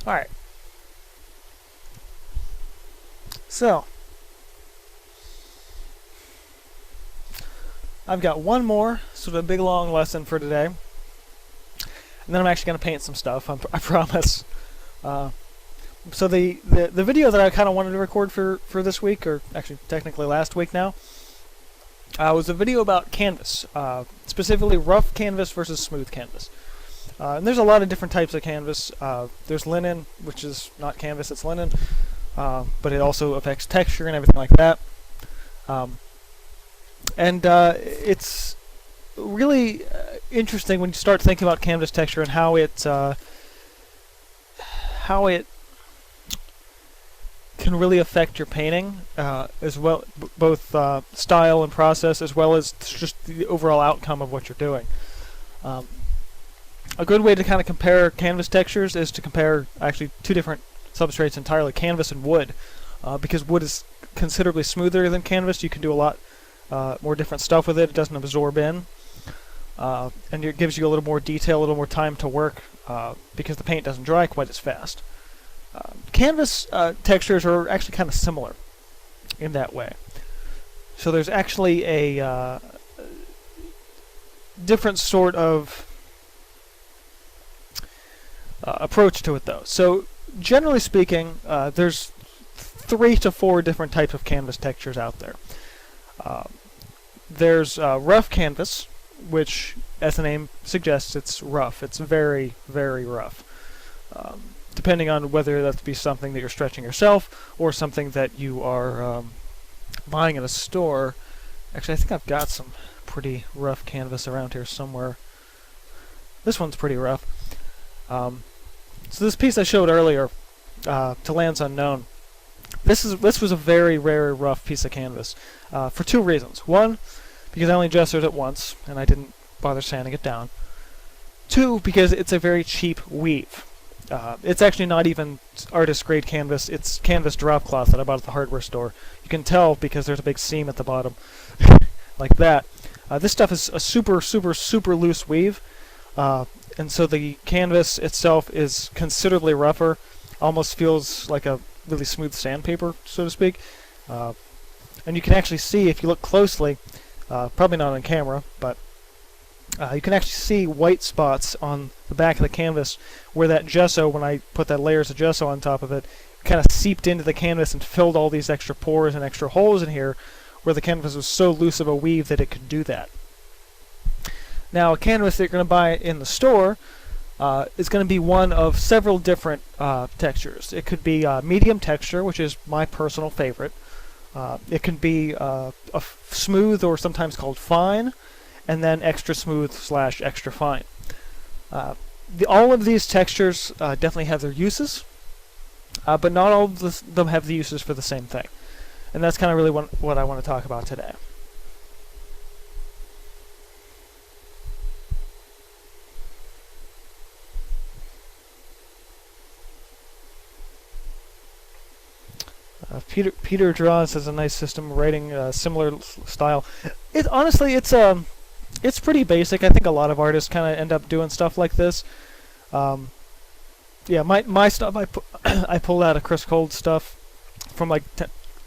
All right. So I've got one more sort of big long lesson for today, and then I'm actually going to paint some stuff. I promise. So the video that I kind of wanted to record for this week, or actually technically last week now, was a video about canvas, specifically rough canvas versus smooth canvas. And there's a lot of different types of canvas. There's linen, which is not canvas, it's linen, but it also affects texture and everything like that. It's really interesting when you start thinking about canvas texture and how it can really affect your painting, as well, both style and process, as well as just the overall outcome of what you're doing. A good way to kind of compare canvas textures is to compare actually two different substrates entirely, canvas and wood, because wood is considerably smoother than canvas. You can do a lot more different stuff with it. It doesn't absorb in, and it gives you a little more detail, a little more time to work, because the paint doesn't dry quite as fast. Canvas textures are actually kind of similar in that way. So there's actually a different sort of approach to it, though. So generally speaking, there's 3 to 4 different types of canvas textures out there. There's rough canvas, which, as the name suggests, it's rough. It's very, very rough. Depending on whether that be something that you're stretching yourself or something that you are buying at a store. Actually, I think I've got some pretty rough canvas around here somewhere. This one's pretty rough. So this piece I showed earlier, To Lands Unknown, this was a very, very rough piece of canvas for 2 reasons. One, because I only gessoed it once and I didn't bother sanding it down. 2, because it's a very cheap weave. It's actually not even artist grade canvas, it's canvas drop cloth that I bought at the hardware store. You can tell because there's a big seam at the bottom, like that. This stuff is a super, super, super loose weave, and so the canvas itself is considerably rougher, almost feels like a really smooth sandpaper, so to speak. And you can actually see, if you look closely, probably not on camera, but you can actually see white spots on the back of the canvas where that gesso, when I put that layers of gesso on top of it, kind of seeped into the canvas and filled all these extra pores and extra holes in here where the canvas was so loose of a weave that it could do that. Now, a canvas that you're going to buy in the store is going to be one of several different textures. It could be medium texture, which is my personal favorite. It can be a smooth, or sometimes called fine, and then extra smooth / extra fine. All of these textures definitely have their uses, but not all of them have the uses for the same thing. And that's kind of really what I want to talk about today. Peter Draws has a nice system writing similar style. Honestly, it's pretty basic. I think a lot of artists kind of end up doing stuff like this. Yeah, my stuff, I pulled out of Chris Gold stuff from like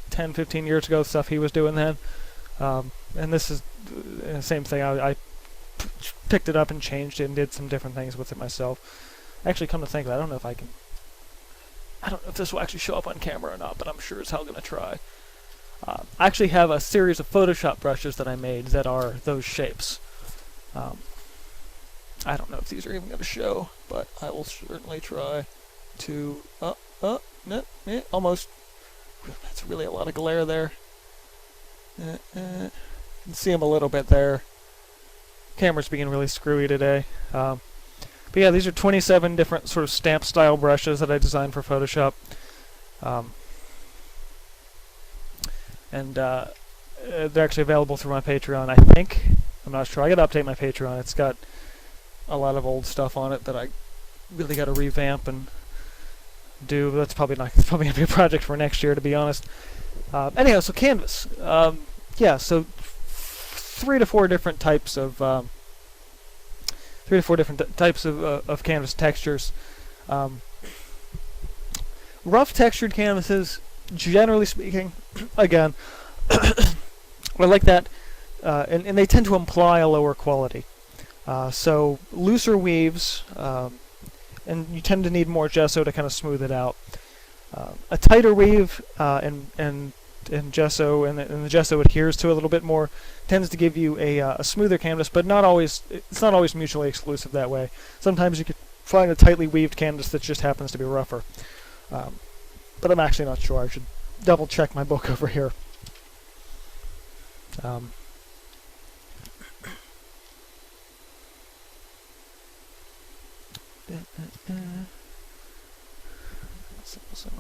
10, 15 years ago, stuff he was doing then. And this is the same thing. I picked it up and changed it and did some different things with it myself. Actually, come to think of it, I don't know if I can I don't know if this will actually show up on camera or not, but I'm sure as hell gonna try. I actually have a series of Photoshop brushes that I made that are those shapes. I don't know if these are even going to show, but I will certainly try to... almost. That's really a lot of glare there. You can see them a little bit there. Camera's being really screwy today. But yeah, these are 27 different sort of stamp style brushes that I designed for Photoshop. And they're actually available through my Patreon, I think. I'm not sure. I gotta update my Patreon. It's got a lot of old stuff on it that I really gotta revamp and do. That's probably gonna be a project for next year, to be honest. Anyhow, so canvas. Yeah, so 3 to 4 different types of of canvas textures. Rough textured canvases, generally speaking, again, I like that, and they tend to imply a lower quality. So looser weaves, and you tend to need more gesso to kind of smooth it out. A tighter weave and gesso, and the gesso adheres to a little bit more, tends to give you a smoother canvas, but not always. It's not always mutually exclusive that way. Sometimes you could find a tightly weaved canvas that just happens to be rougher. But I'm actually not sure. I should double check my book over here.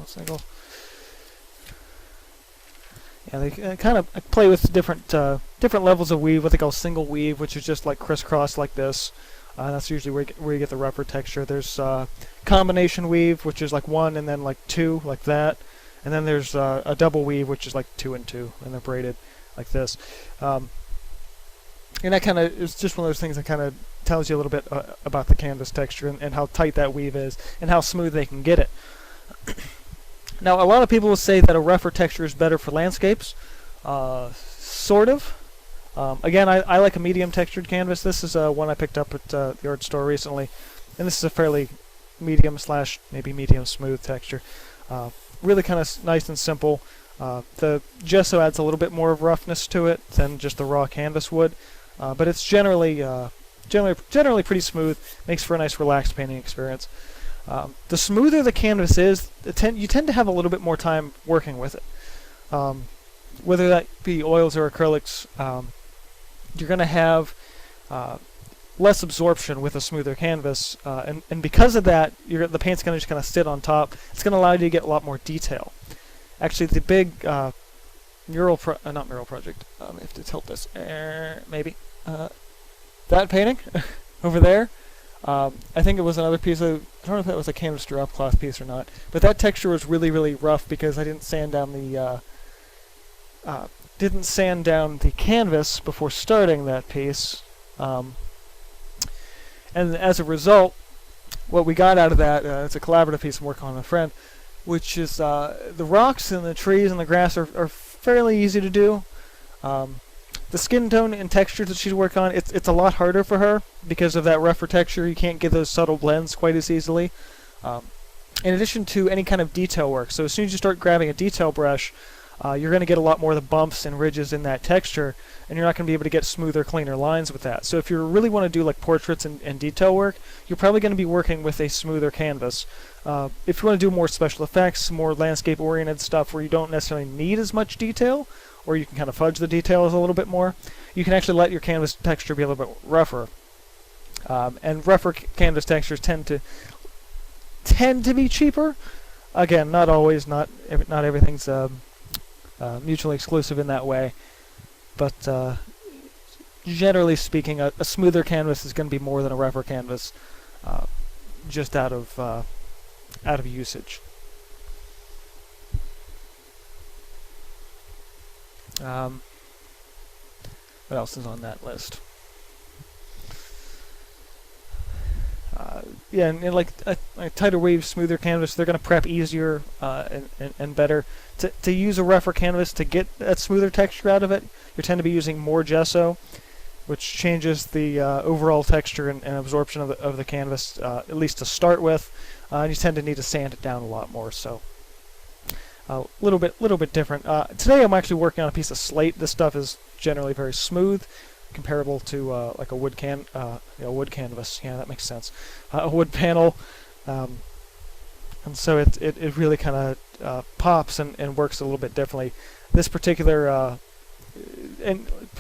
Single. Yeah, they kind of play with different levels of weave. What they call single weave, which is just like crisscross like this. That's usually where you get the rougher texture. There's combination weave, which is like 1 and then like 2, like that. And then there's a double weave, which is like 2 and 2, and they're braided like this. And that kind of is just one of those things that kind of tells you a little bit about the canvas texture and how tight that weave is and how smooth they can get it. Now, a lot of people will say that a rougher texture is better for landscapes. Sort of. Again, I like a medium textured canvas. This is one I picked up at the art store recently, and this is a fairly medium / maybe medium smooth texture. Really kind of nice and simple. The gesso adds a little bit more of roughness to it than just the raw canvas would, but it's generally pretty smooth. Makes for a nice relaxed painting experience. The smoother the canvas is, you tend to have a little bit more time working with it. Whether that be oils or acrylics, you're going to have less absorption with a smoother canvas, and because of that, the paint's going to just kind of sit on top. It's going to allow you to get a lot more detail. Actually, the big not mural project. I have to tilt this. Maybe that painting over there. I think it was another piece of. I don't know if that was a canvas drop cloth piece or not, but that texture was really, really rough because I didn't sand down the canvas before starting that piece, and as a result, what we got out of that, it's a collaborative piece I'm working on with a friend, which is the rocks and the trees and the grass are fairly easy to do. The skin tone and texture that she's working on, it's a lot harder for her because of that rougher texture. You can't get those subtle blends quite as easily. In addition to any kind of detail work, so as soon as you start grabbing a detail brush, you're going to get a lot more of the bumps and ridges in that texture, and you're not going to be able to get smoother, cleaner lines with that. So if you really want to do like portraits and detail work, you're probably going to be working with a smoother canvas. If you want to do more special effects, more landscape-oriented stuff where you don't necessarily need as much detail, or you can kind of fudge the details a little bit more, you can actually let your canvas texture be a little bit rougher. And rougher canvas textures tend to be cheaper. Again, not always, not everything's mutually exclusive in that way, but generally speaking, a smoother canvas is going to be more than a rougher canvas, just out of usage. What else is on that list? Yeah, and like a tighter weave, smoother canvas, they're going to prep easier and better. To use a rougher canvas to get that smoother texture out of it, you tend to be using more gesso, which changes the overall texture and absorption of the canvas, at least to start with. And you tend to need to sand it down a lot more. So a little bit different. Today I'm actually working on a piece of slate. This stuff is generally very smooth, comparable to like a wood wood canvas. Yeah, that makes sense. A wood panel, and so it really kind of pops and works a little bit differently. This particular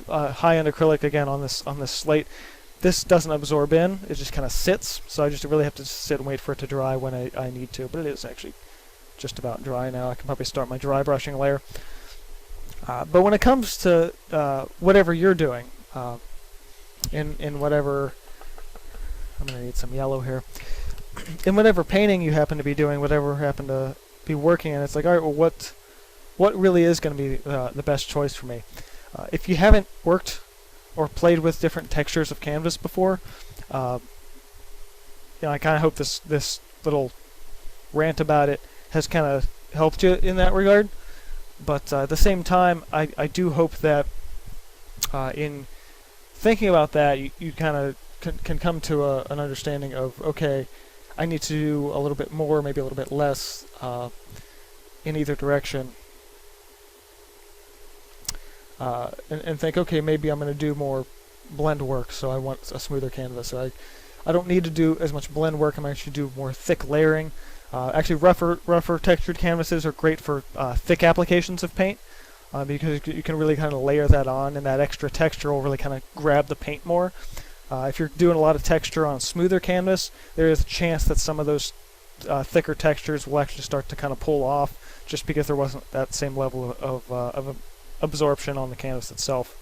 high-end acrylic, again on this slate, this doesn't absorb in. It just kind of sits. So I just really have to sit and wait for it to dry when I need to. But it is actually just about dry now. I can probably start my dry brushing layer. But when it comes to whatever you're doing, in whatever, I'm going to need some yellow here, in whatever painting you happen to be doing, whatever happen to be working in, it's like, all right, well, what really is going to be the best choice for me? If you haven't worked or played with different textures of canvas before, I kind of hope this little rant about it has kind of helped you in that regard. But at the same time, I do hope that in thinking about that, you kind of can come to an understanding of, okay, I need to do a little bit more, maybe a little bit less in either direction. And think, okay, maybe I'm going to do more blend work, so I want a smoother canvas. So I don't need to do as much blend work. I'm actually do more thick layering. Actually, rougher textured canvases are great for thick applications of paint because you can really kind of layer that on, and that extra texture will really kind of grab the paint more. If you're doing a lot of texture on a smoother canvas, there is a chance that some of those thicker textures will actually start to kind of pull off, just because there wasn't that same level of absorption on the canvas itself.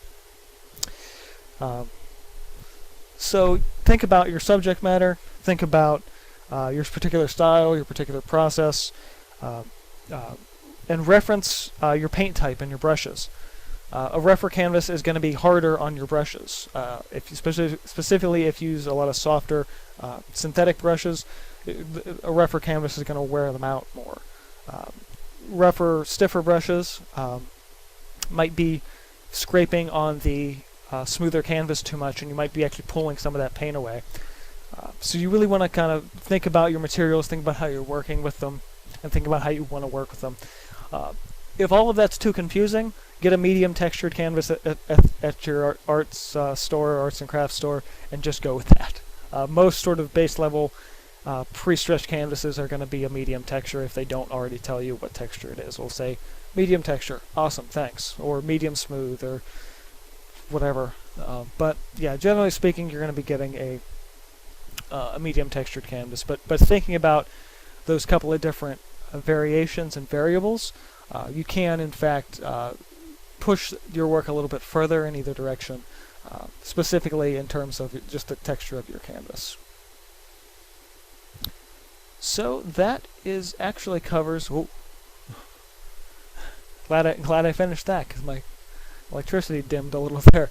So think about your subject matter, think about your particular style, your particular process, and reference your paint type and your brushes. A rougher canvas is going to be harder on your brushes. If you specifically if you use a lot of softer synthetic brushes, a rougher canvas is going to wear them out more. Rougher, stiffer brushes might be scraping on the smoother canvas too much, and you might be actually pulling some of that paint away. So you really want to kind of think about your materials, think about how you're working with them, and think about how you want to work with them. If all of that's too confusing, get a medium textured canvas at your arts store, arts and crafts store, and just go with that. Most sort of base level pre-stretched canvases are going to be a medium texture if they don't already tell you what texture it is. We'll say medium texture, awesome, thanks, or medium smooth, or whatever. But yeah, generally speaking, you're going to be getting a medium textured canvas. But thinking about those couple of different variations and variables, you can in fact push your work a little bit further in either direction, specifically in terms of just the texture of your canvas. So that is actually covers. Whoa. Glad I finished that because my electricity dimmed a little there.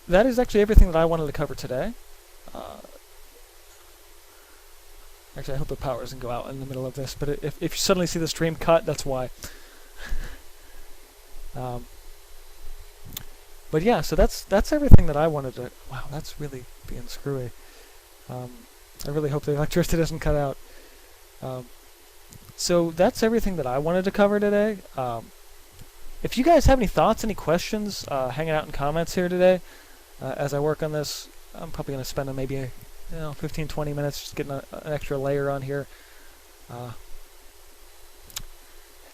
That is actually everything that I wanted to cover today. Actually, I hope the power doesn't go out in the middle of this, but if you suddenly see the stream cut, that's why. But yeah, so that's everything that I wanted to. Wow, that's really being screwy. I really hope the electricity doesn't cut out. So that's everything that I wanted to cover today. If you guys have any thoughts, any questions, hanging out in comments here today as I work on this. I'm probably going to spend maybe 15-20 minutes just getting an extra layer on here.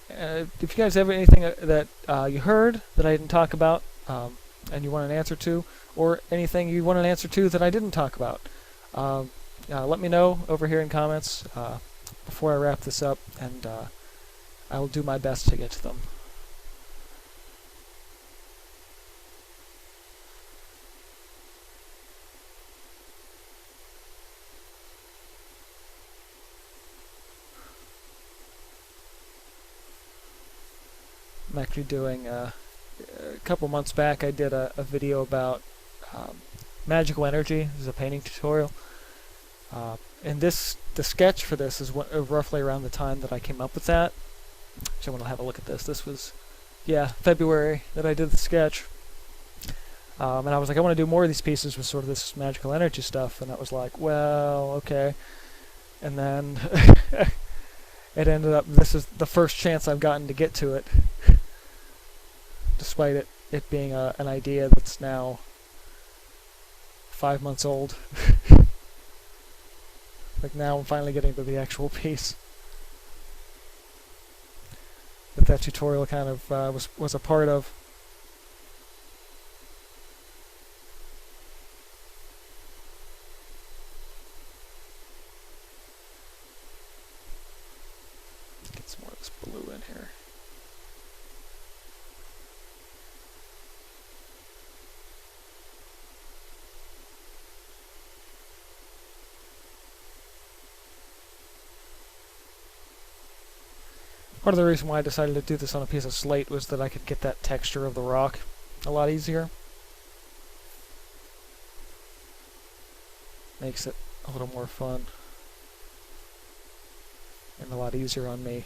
If you guys have anything that you heard that I didn't talk about and you want an answer to, or anything you want an answer to that I didn't talk about, let me know over here in comments before I wrap this up, and I will do my best to get to them. I'm actually doing, a couple months back I did a video about magical energy. This is a painting tutorial. And the sketch for this is roughly around the time that I came up with that. Actually, I want to have a look at this. This was yeah, February that I did the sketch. And I was like, I want to do more of these pieces with sort of this magical energy stuff. And I was like, well, okay. And then it ended up, this is the first chance I've gotten to get to it, despite it being an idea that's now 5 months old. Like now I'm finally getting to the actual piece that tutorial kind of was a part of. Get some more of this blue in here. Part of the reason why I decided to do this on a piece of slate was that I could get that texture of the rock a lot easier. Makes it a little more fun. And a lot easier on me.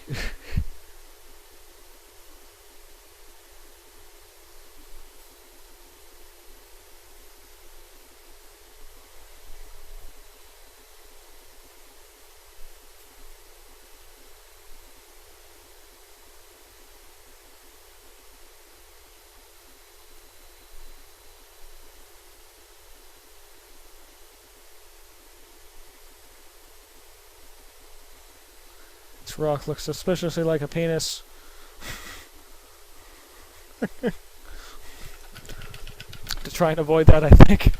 This rock looks suspiciously like a penis. To try and avoid that, I think.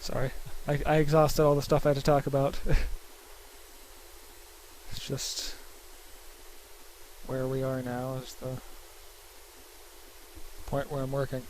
Sorry, I exhausted all the stuff I had to talk about. It's just where we are now is the point where I'm working.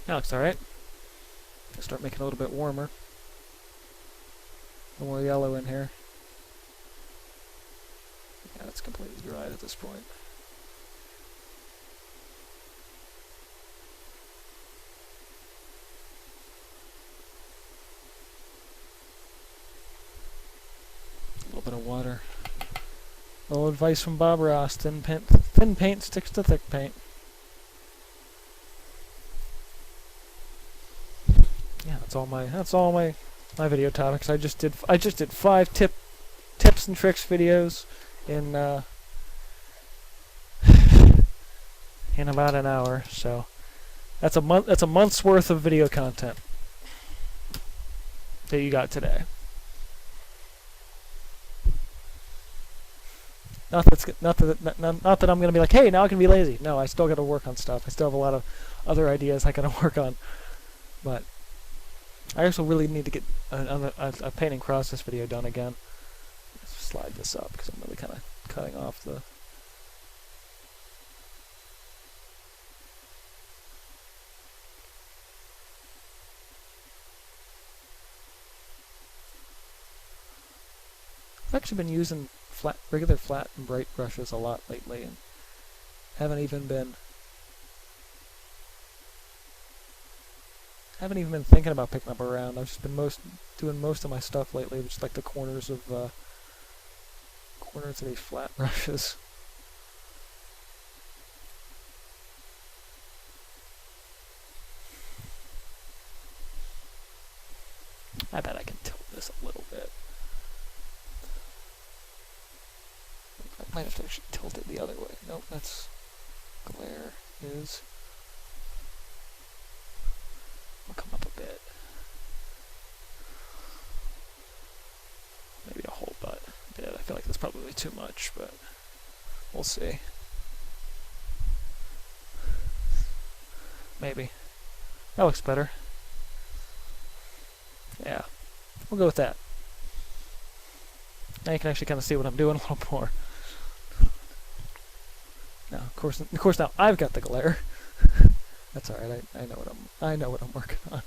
That looks alright. Start making it a little bit warmer. A little more yellow in here. Yeah, it's completely dried at this point. A little bit of water. A little advice from Bob Ross: thin paint sticks to thick paint. Yeah, that's all my video topics. I just did 5 tips and tricks videos in about an hour. So that's a month's worth of video content that you got today. Not that I'm gonna be like, hey, now I can be lazy. No, I still got to work on stuff. I still have a lot of other ideas I gotta work on. But I also really need to get a painting process video done again. Let's slide this up because I'm really kind of cutting off the. actually been using regular flat and bright brushes a lot lately, and haven't even been thinking about picking up a round. I've just been doing most of my stuff lately, just like the corners of these flat brushes. I bet I can tilt this a little bit. I might have to actually tilt it the other way. Nope, that's glare is. I'll come up a bit. Maybe a whole bit. I feel like that's probably too much, but we'll see. Maybe. That looks better. Yeah, we'll go with that. Now you can actually kind of see what I'm doing a little more. Now, of course, now I've got the glare. That's all right. I know what I'm working on.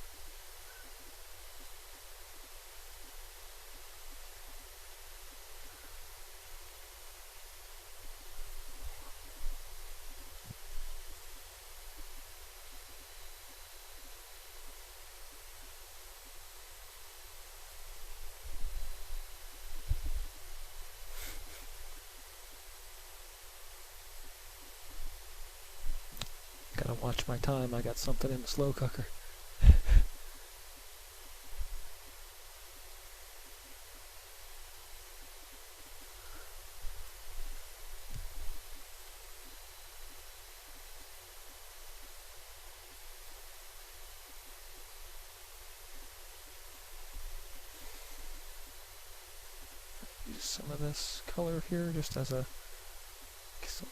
Gotta watch my time. I got something in the slow cooker. Use some of this color here just as some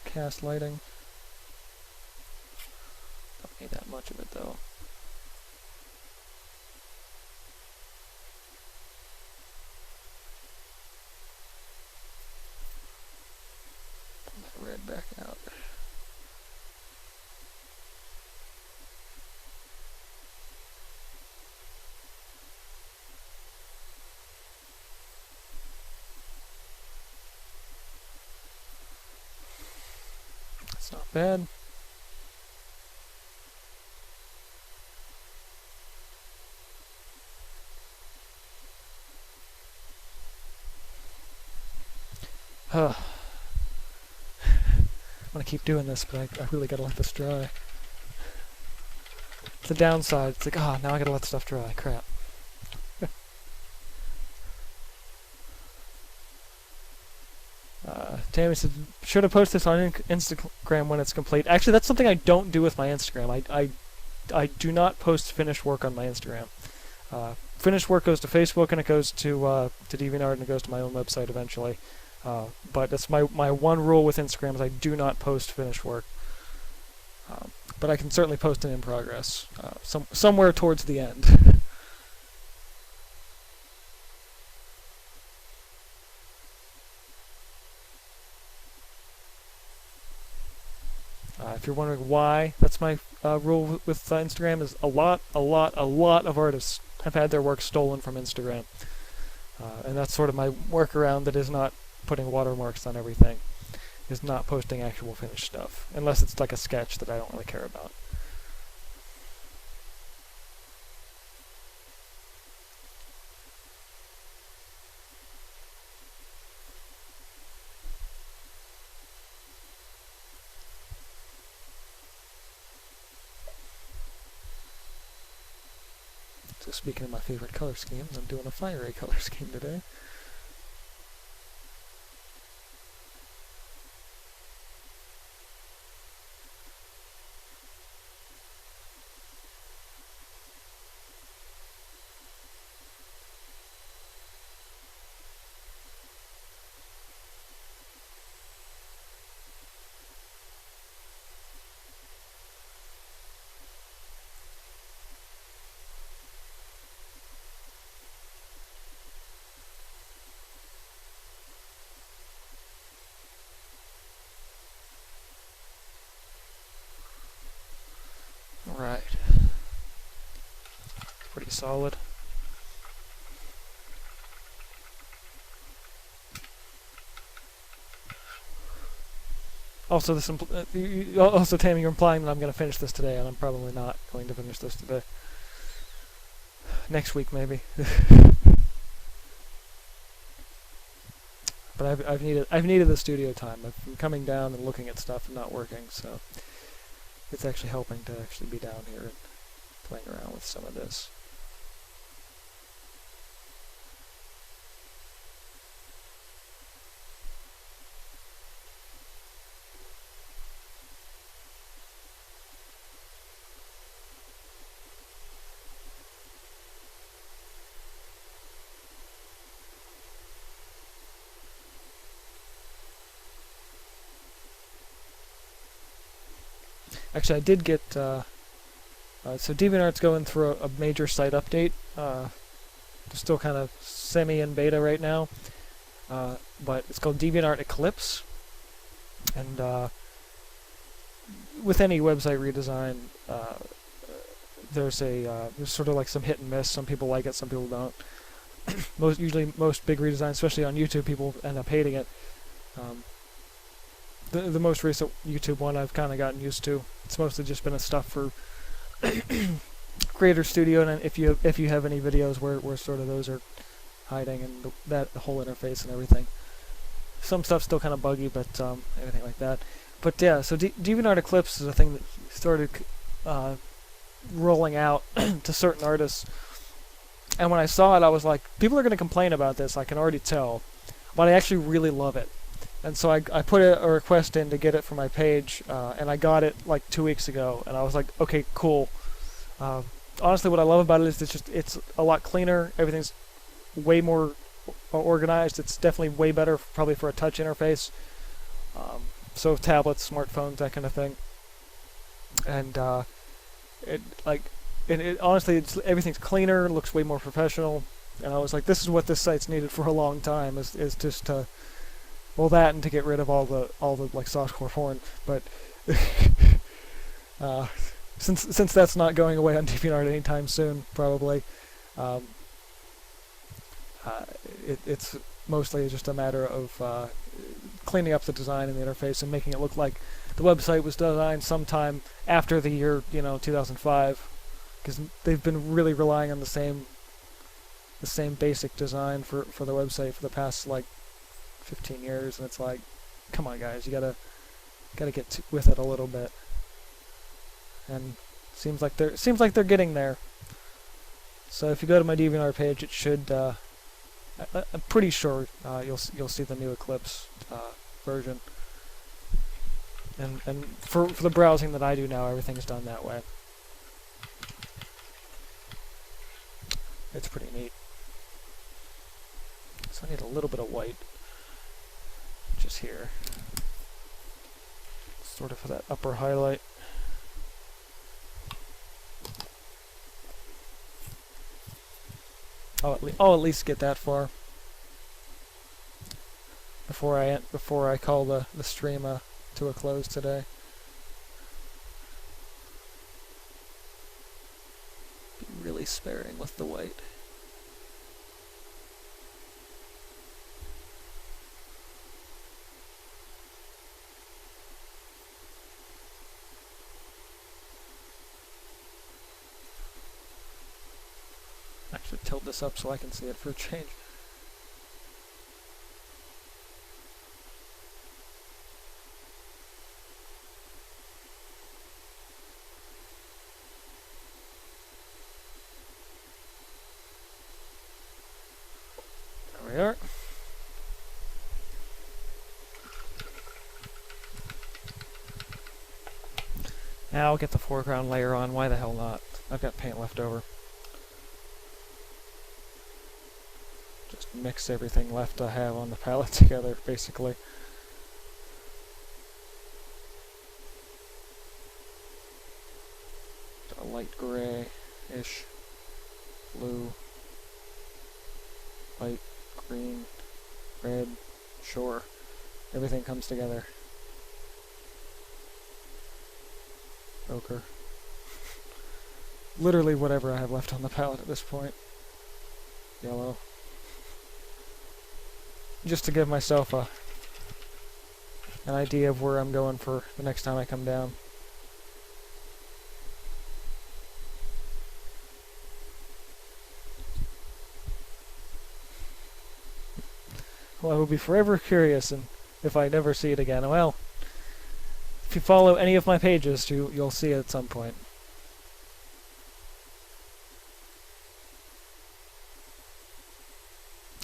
cast lighting. Don't need that much of it though. Pull that red back out. That's not bad. I want to keep doing this, but I really gotta let this dry. The downside, it's like, now I gotta let stuff dry. Crap. Tammy said, should have posted this on Instagram when it's complete. Actually, that's something I don't do with my Instagram. I do not post finished work on my Instagram. Finished work goes to Facebook, and it goes to DeviantArt, and it goes to my own website eventually. But that's my one rule with Instagram is I do not post finished work. But I can certainly post it in progress somewhere towards the end. If you're wondering why, that's my rule with Instagram is a lot of artists have had their work stolen from Instagram. And that's sort of my workaround that is not putting watermarks on everything, is not posting actual finished stuff, unless it's like a sketch that I don't really care about. So speaking of my favorite color schemes, I'm doing a fiery color scheme today. Right. Pretty solid. Also, also, Tammy, you're implying that I'm going to finish this today, and I'm probably not going to finish this today. Next week, maybe. But I've needed the studio time. I've been coming down and looking at stuff and not working, so it's actually helping to actually be down here and playing around with some of this. Actually, I did get, so DeviantArt's going through a major site update. They're still kind of semi in beta right now, but it's called DeviantArt Eclipse. And with any website redesign, there's sort of like some hit and miss. Some people like it, some people don't. Usually most big redesigns, especially on YouTube, people end up hating it. The most recent YouTube one I've kind of gotten used to. It's mostly just been a stuff for Creator Studio, and if you have any videos where sort of those are hiding and the whole interface and everything. Some stuff's still kind of buggy, but everything like that. But yeah, so DeviantArt Eclipse is a thing that started rolling out to certain artists. And when I saw it, I was like, people are going to complain about this, I can already tell. But I actually really love it. And so I put a request in to get it for my page, and I got it like 2 weeks ago, and I was like, okay, cool. Honestly, what I love about it is it's a lot cleaner. Everything's way more organized. It's definitely way better, probably for a touch interface. So tablets, smartphones, that kind of thing. And honestly, everything's cleaner, looks way more professional. And I was like, this is what this site's needed for a long time. Is just to, well, that and to get rid of all the like softcore porn. But since that's not going away on DeviantArt anytime soon, probably. It's mostly just a matter of cleaning up the design and the interface and making it look like the website was designed sometime after the year 2005, because they've been really relying on the same basic design for the website for the past like 15 years, and it's like, come on guys, you gotta get with it a little bit. And seems like they're getting there. So if you go to my DeviantArt page, it should. I'm pretty sure you'll see the new Eclipse version. And for the browsing that I do now, everything's done that way. It's pretty neat. So I need a little bit of white just here, sort of for that upper highlight. I'll at least get that far before I call the stream to a close today. Be really sparing with the white. Actually, tilt this up so I can see it for a change. There we are. Now I'll get the foreground layer on. Why the hell not? I've got paint left over. Just mix everything left I have on the palette together, basically. A light gray-ish, blue, light green, red, sure. Everything comes together. Ochre. Literally whatever I have left on the palette at this point. Yellow. Just to give myself a an idea of where I'm going for the next time I come down. Well, I will be forever curious, and if I never see it again, well, if you follow any of my pages, you'll see it at some point.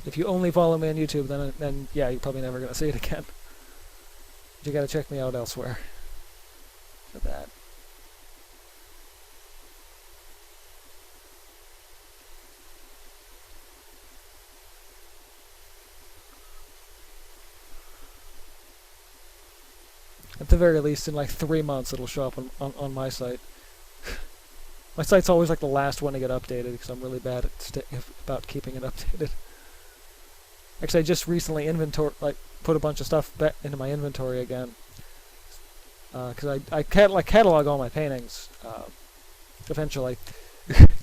If you only follow me on YouTube, then yeah, you're probably never gonna see it again. But you gotta check me out elsewhere for that. At the very least, in like 3 months, it'll show up on my site. My site's always like the last one to get updated because I'm really bad at about keeping it updated. Actually, I just recently put a bunch of stuff back into my inventory again because I catalog all my paintings eventually.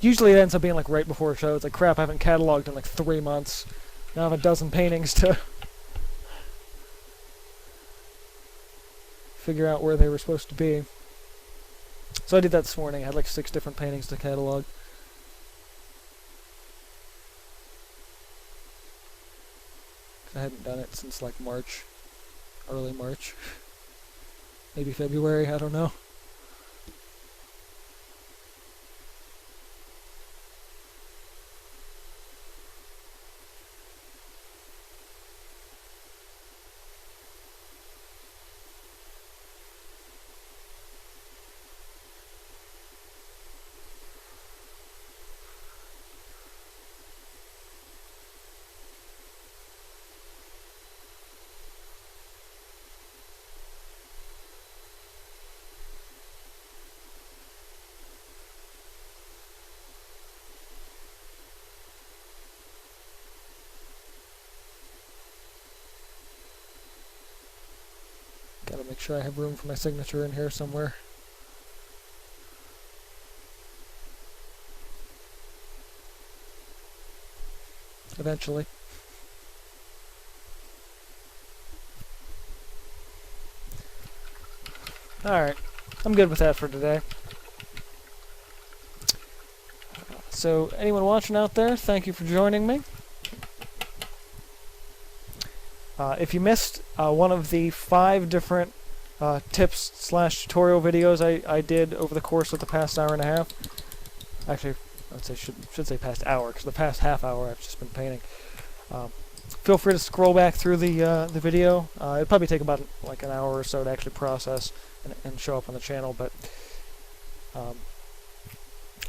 Usually, it ends up being like right before a show. It's like, crap, I haven't cataloged in like 3 months. Now I have a dozen paintings to figure out where they were supposed to be. So I did that this morning. I had like 6 different paintings to catalog. I hadn't done it since like March, early March, maybe February, I don't know. Gotta make sure I have room for my signature in here somewhere. Eventually. Alright, I'm good with that for today. So, anyone watching out there, thank you for joining me. If you missed one of the 5 different tips/tutorial videos I did over the course of the past hour and a half, actually, I'd say should say past hour, because the past half hour I've just been painting. Feel free to scroll back through the video. It'd probably take about like an hour or so to actually process and show up on the channel, but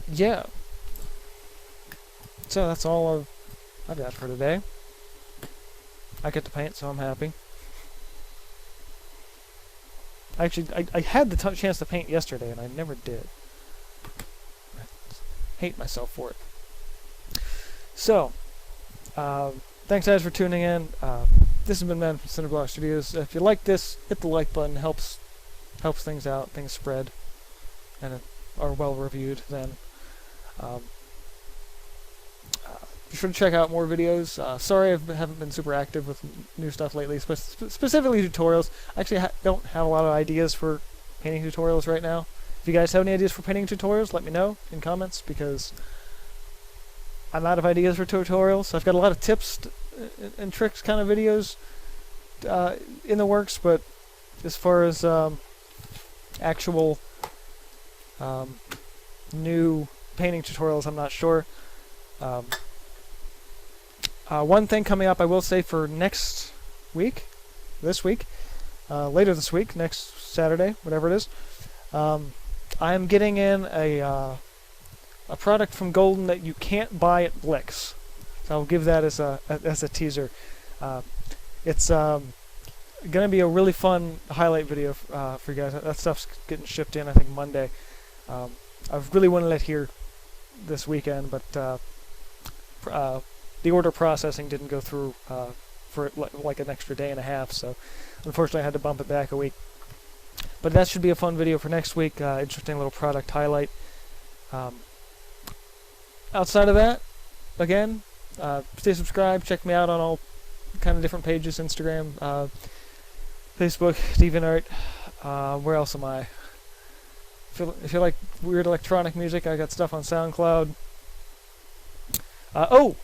yeah. So that's all I've got for today. I get to paint, so I'm happy. Actually, I had the chance to paint yesterday, and I never did. I hate myself for it. So, thanks guys for tuning in. This has been Ben from Snipit Studios. If you like this, hit the like button. Helps things out, things spread, and are well reviewed then. Be sure to check out more videos. Sorry I haven't been super active with new stuff lately, specifically tutorials. I actually don't have a lot of ideas for painting tutorials right now. If you guys have any ideas for painting tutorials, let me know in comments, because I'm out of ideas for tutorials. I've got a lot of tips and tricks kind of videos in the works, but as far as actual new painting tutorials, I'm not sure. One thing coming up, I will say, for next week, later this week, next Saturday, whatever it is, I'm getting in a product from Golden that you can't buy at Blix. So I'll give that as a teaser. It's going to be a really fun highlight video for you guys. That stuff's getting shipped in, I think, Monday. I really wanted it here this weekend, but the order processing didn't go through for like an extra day and a half, so unfortunately I had to bump it back a week. But that should be a fun video for next week. Interesting little product highlight. Outside of that, again, stay subscribed. Check me out on all kind of different pages, Instagram, Facebook, DeviantArt. Where else am I? If you like weird electronic music, I got stuff on SoundCloud. Oh,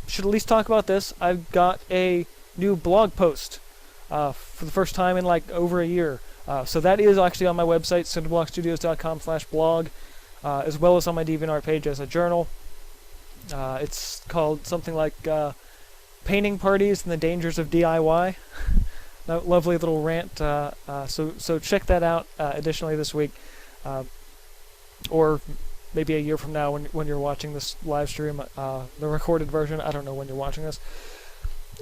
should at least talk about this. I've got a new blog post for the first time in like over a year. So that is actually on my website, cinderblockstudios.com/blog, as well as on my DeviantArt page as a journal. It's called something like Painting Parties and the Dangers of DIY. Lovely little rant. So check that out additionally this week. Or maybe a year from now when you're watching this live stream, the recorded version. I don't know when you're watching this.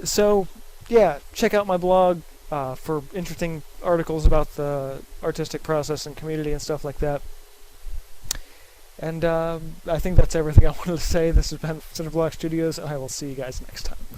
So, yeah, check out my blog for interesting articles about the artistic process and community and stuff like that. And I think that's everything I wanted to say. This has been Cinderblock Studios, and I will see you guys next time.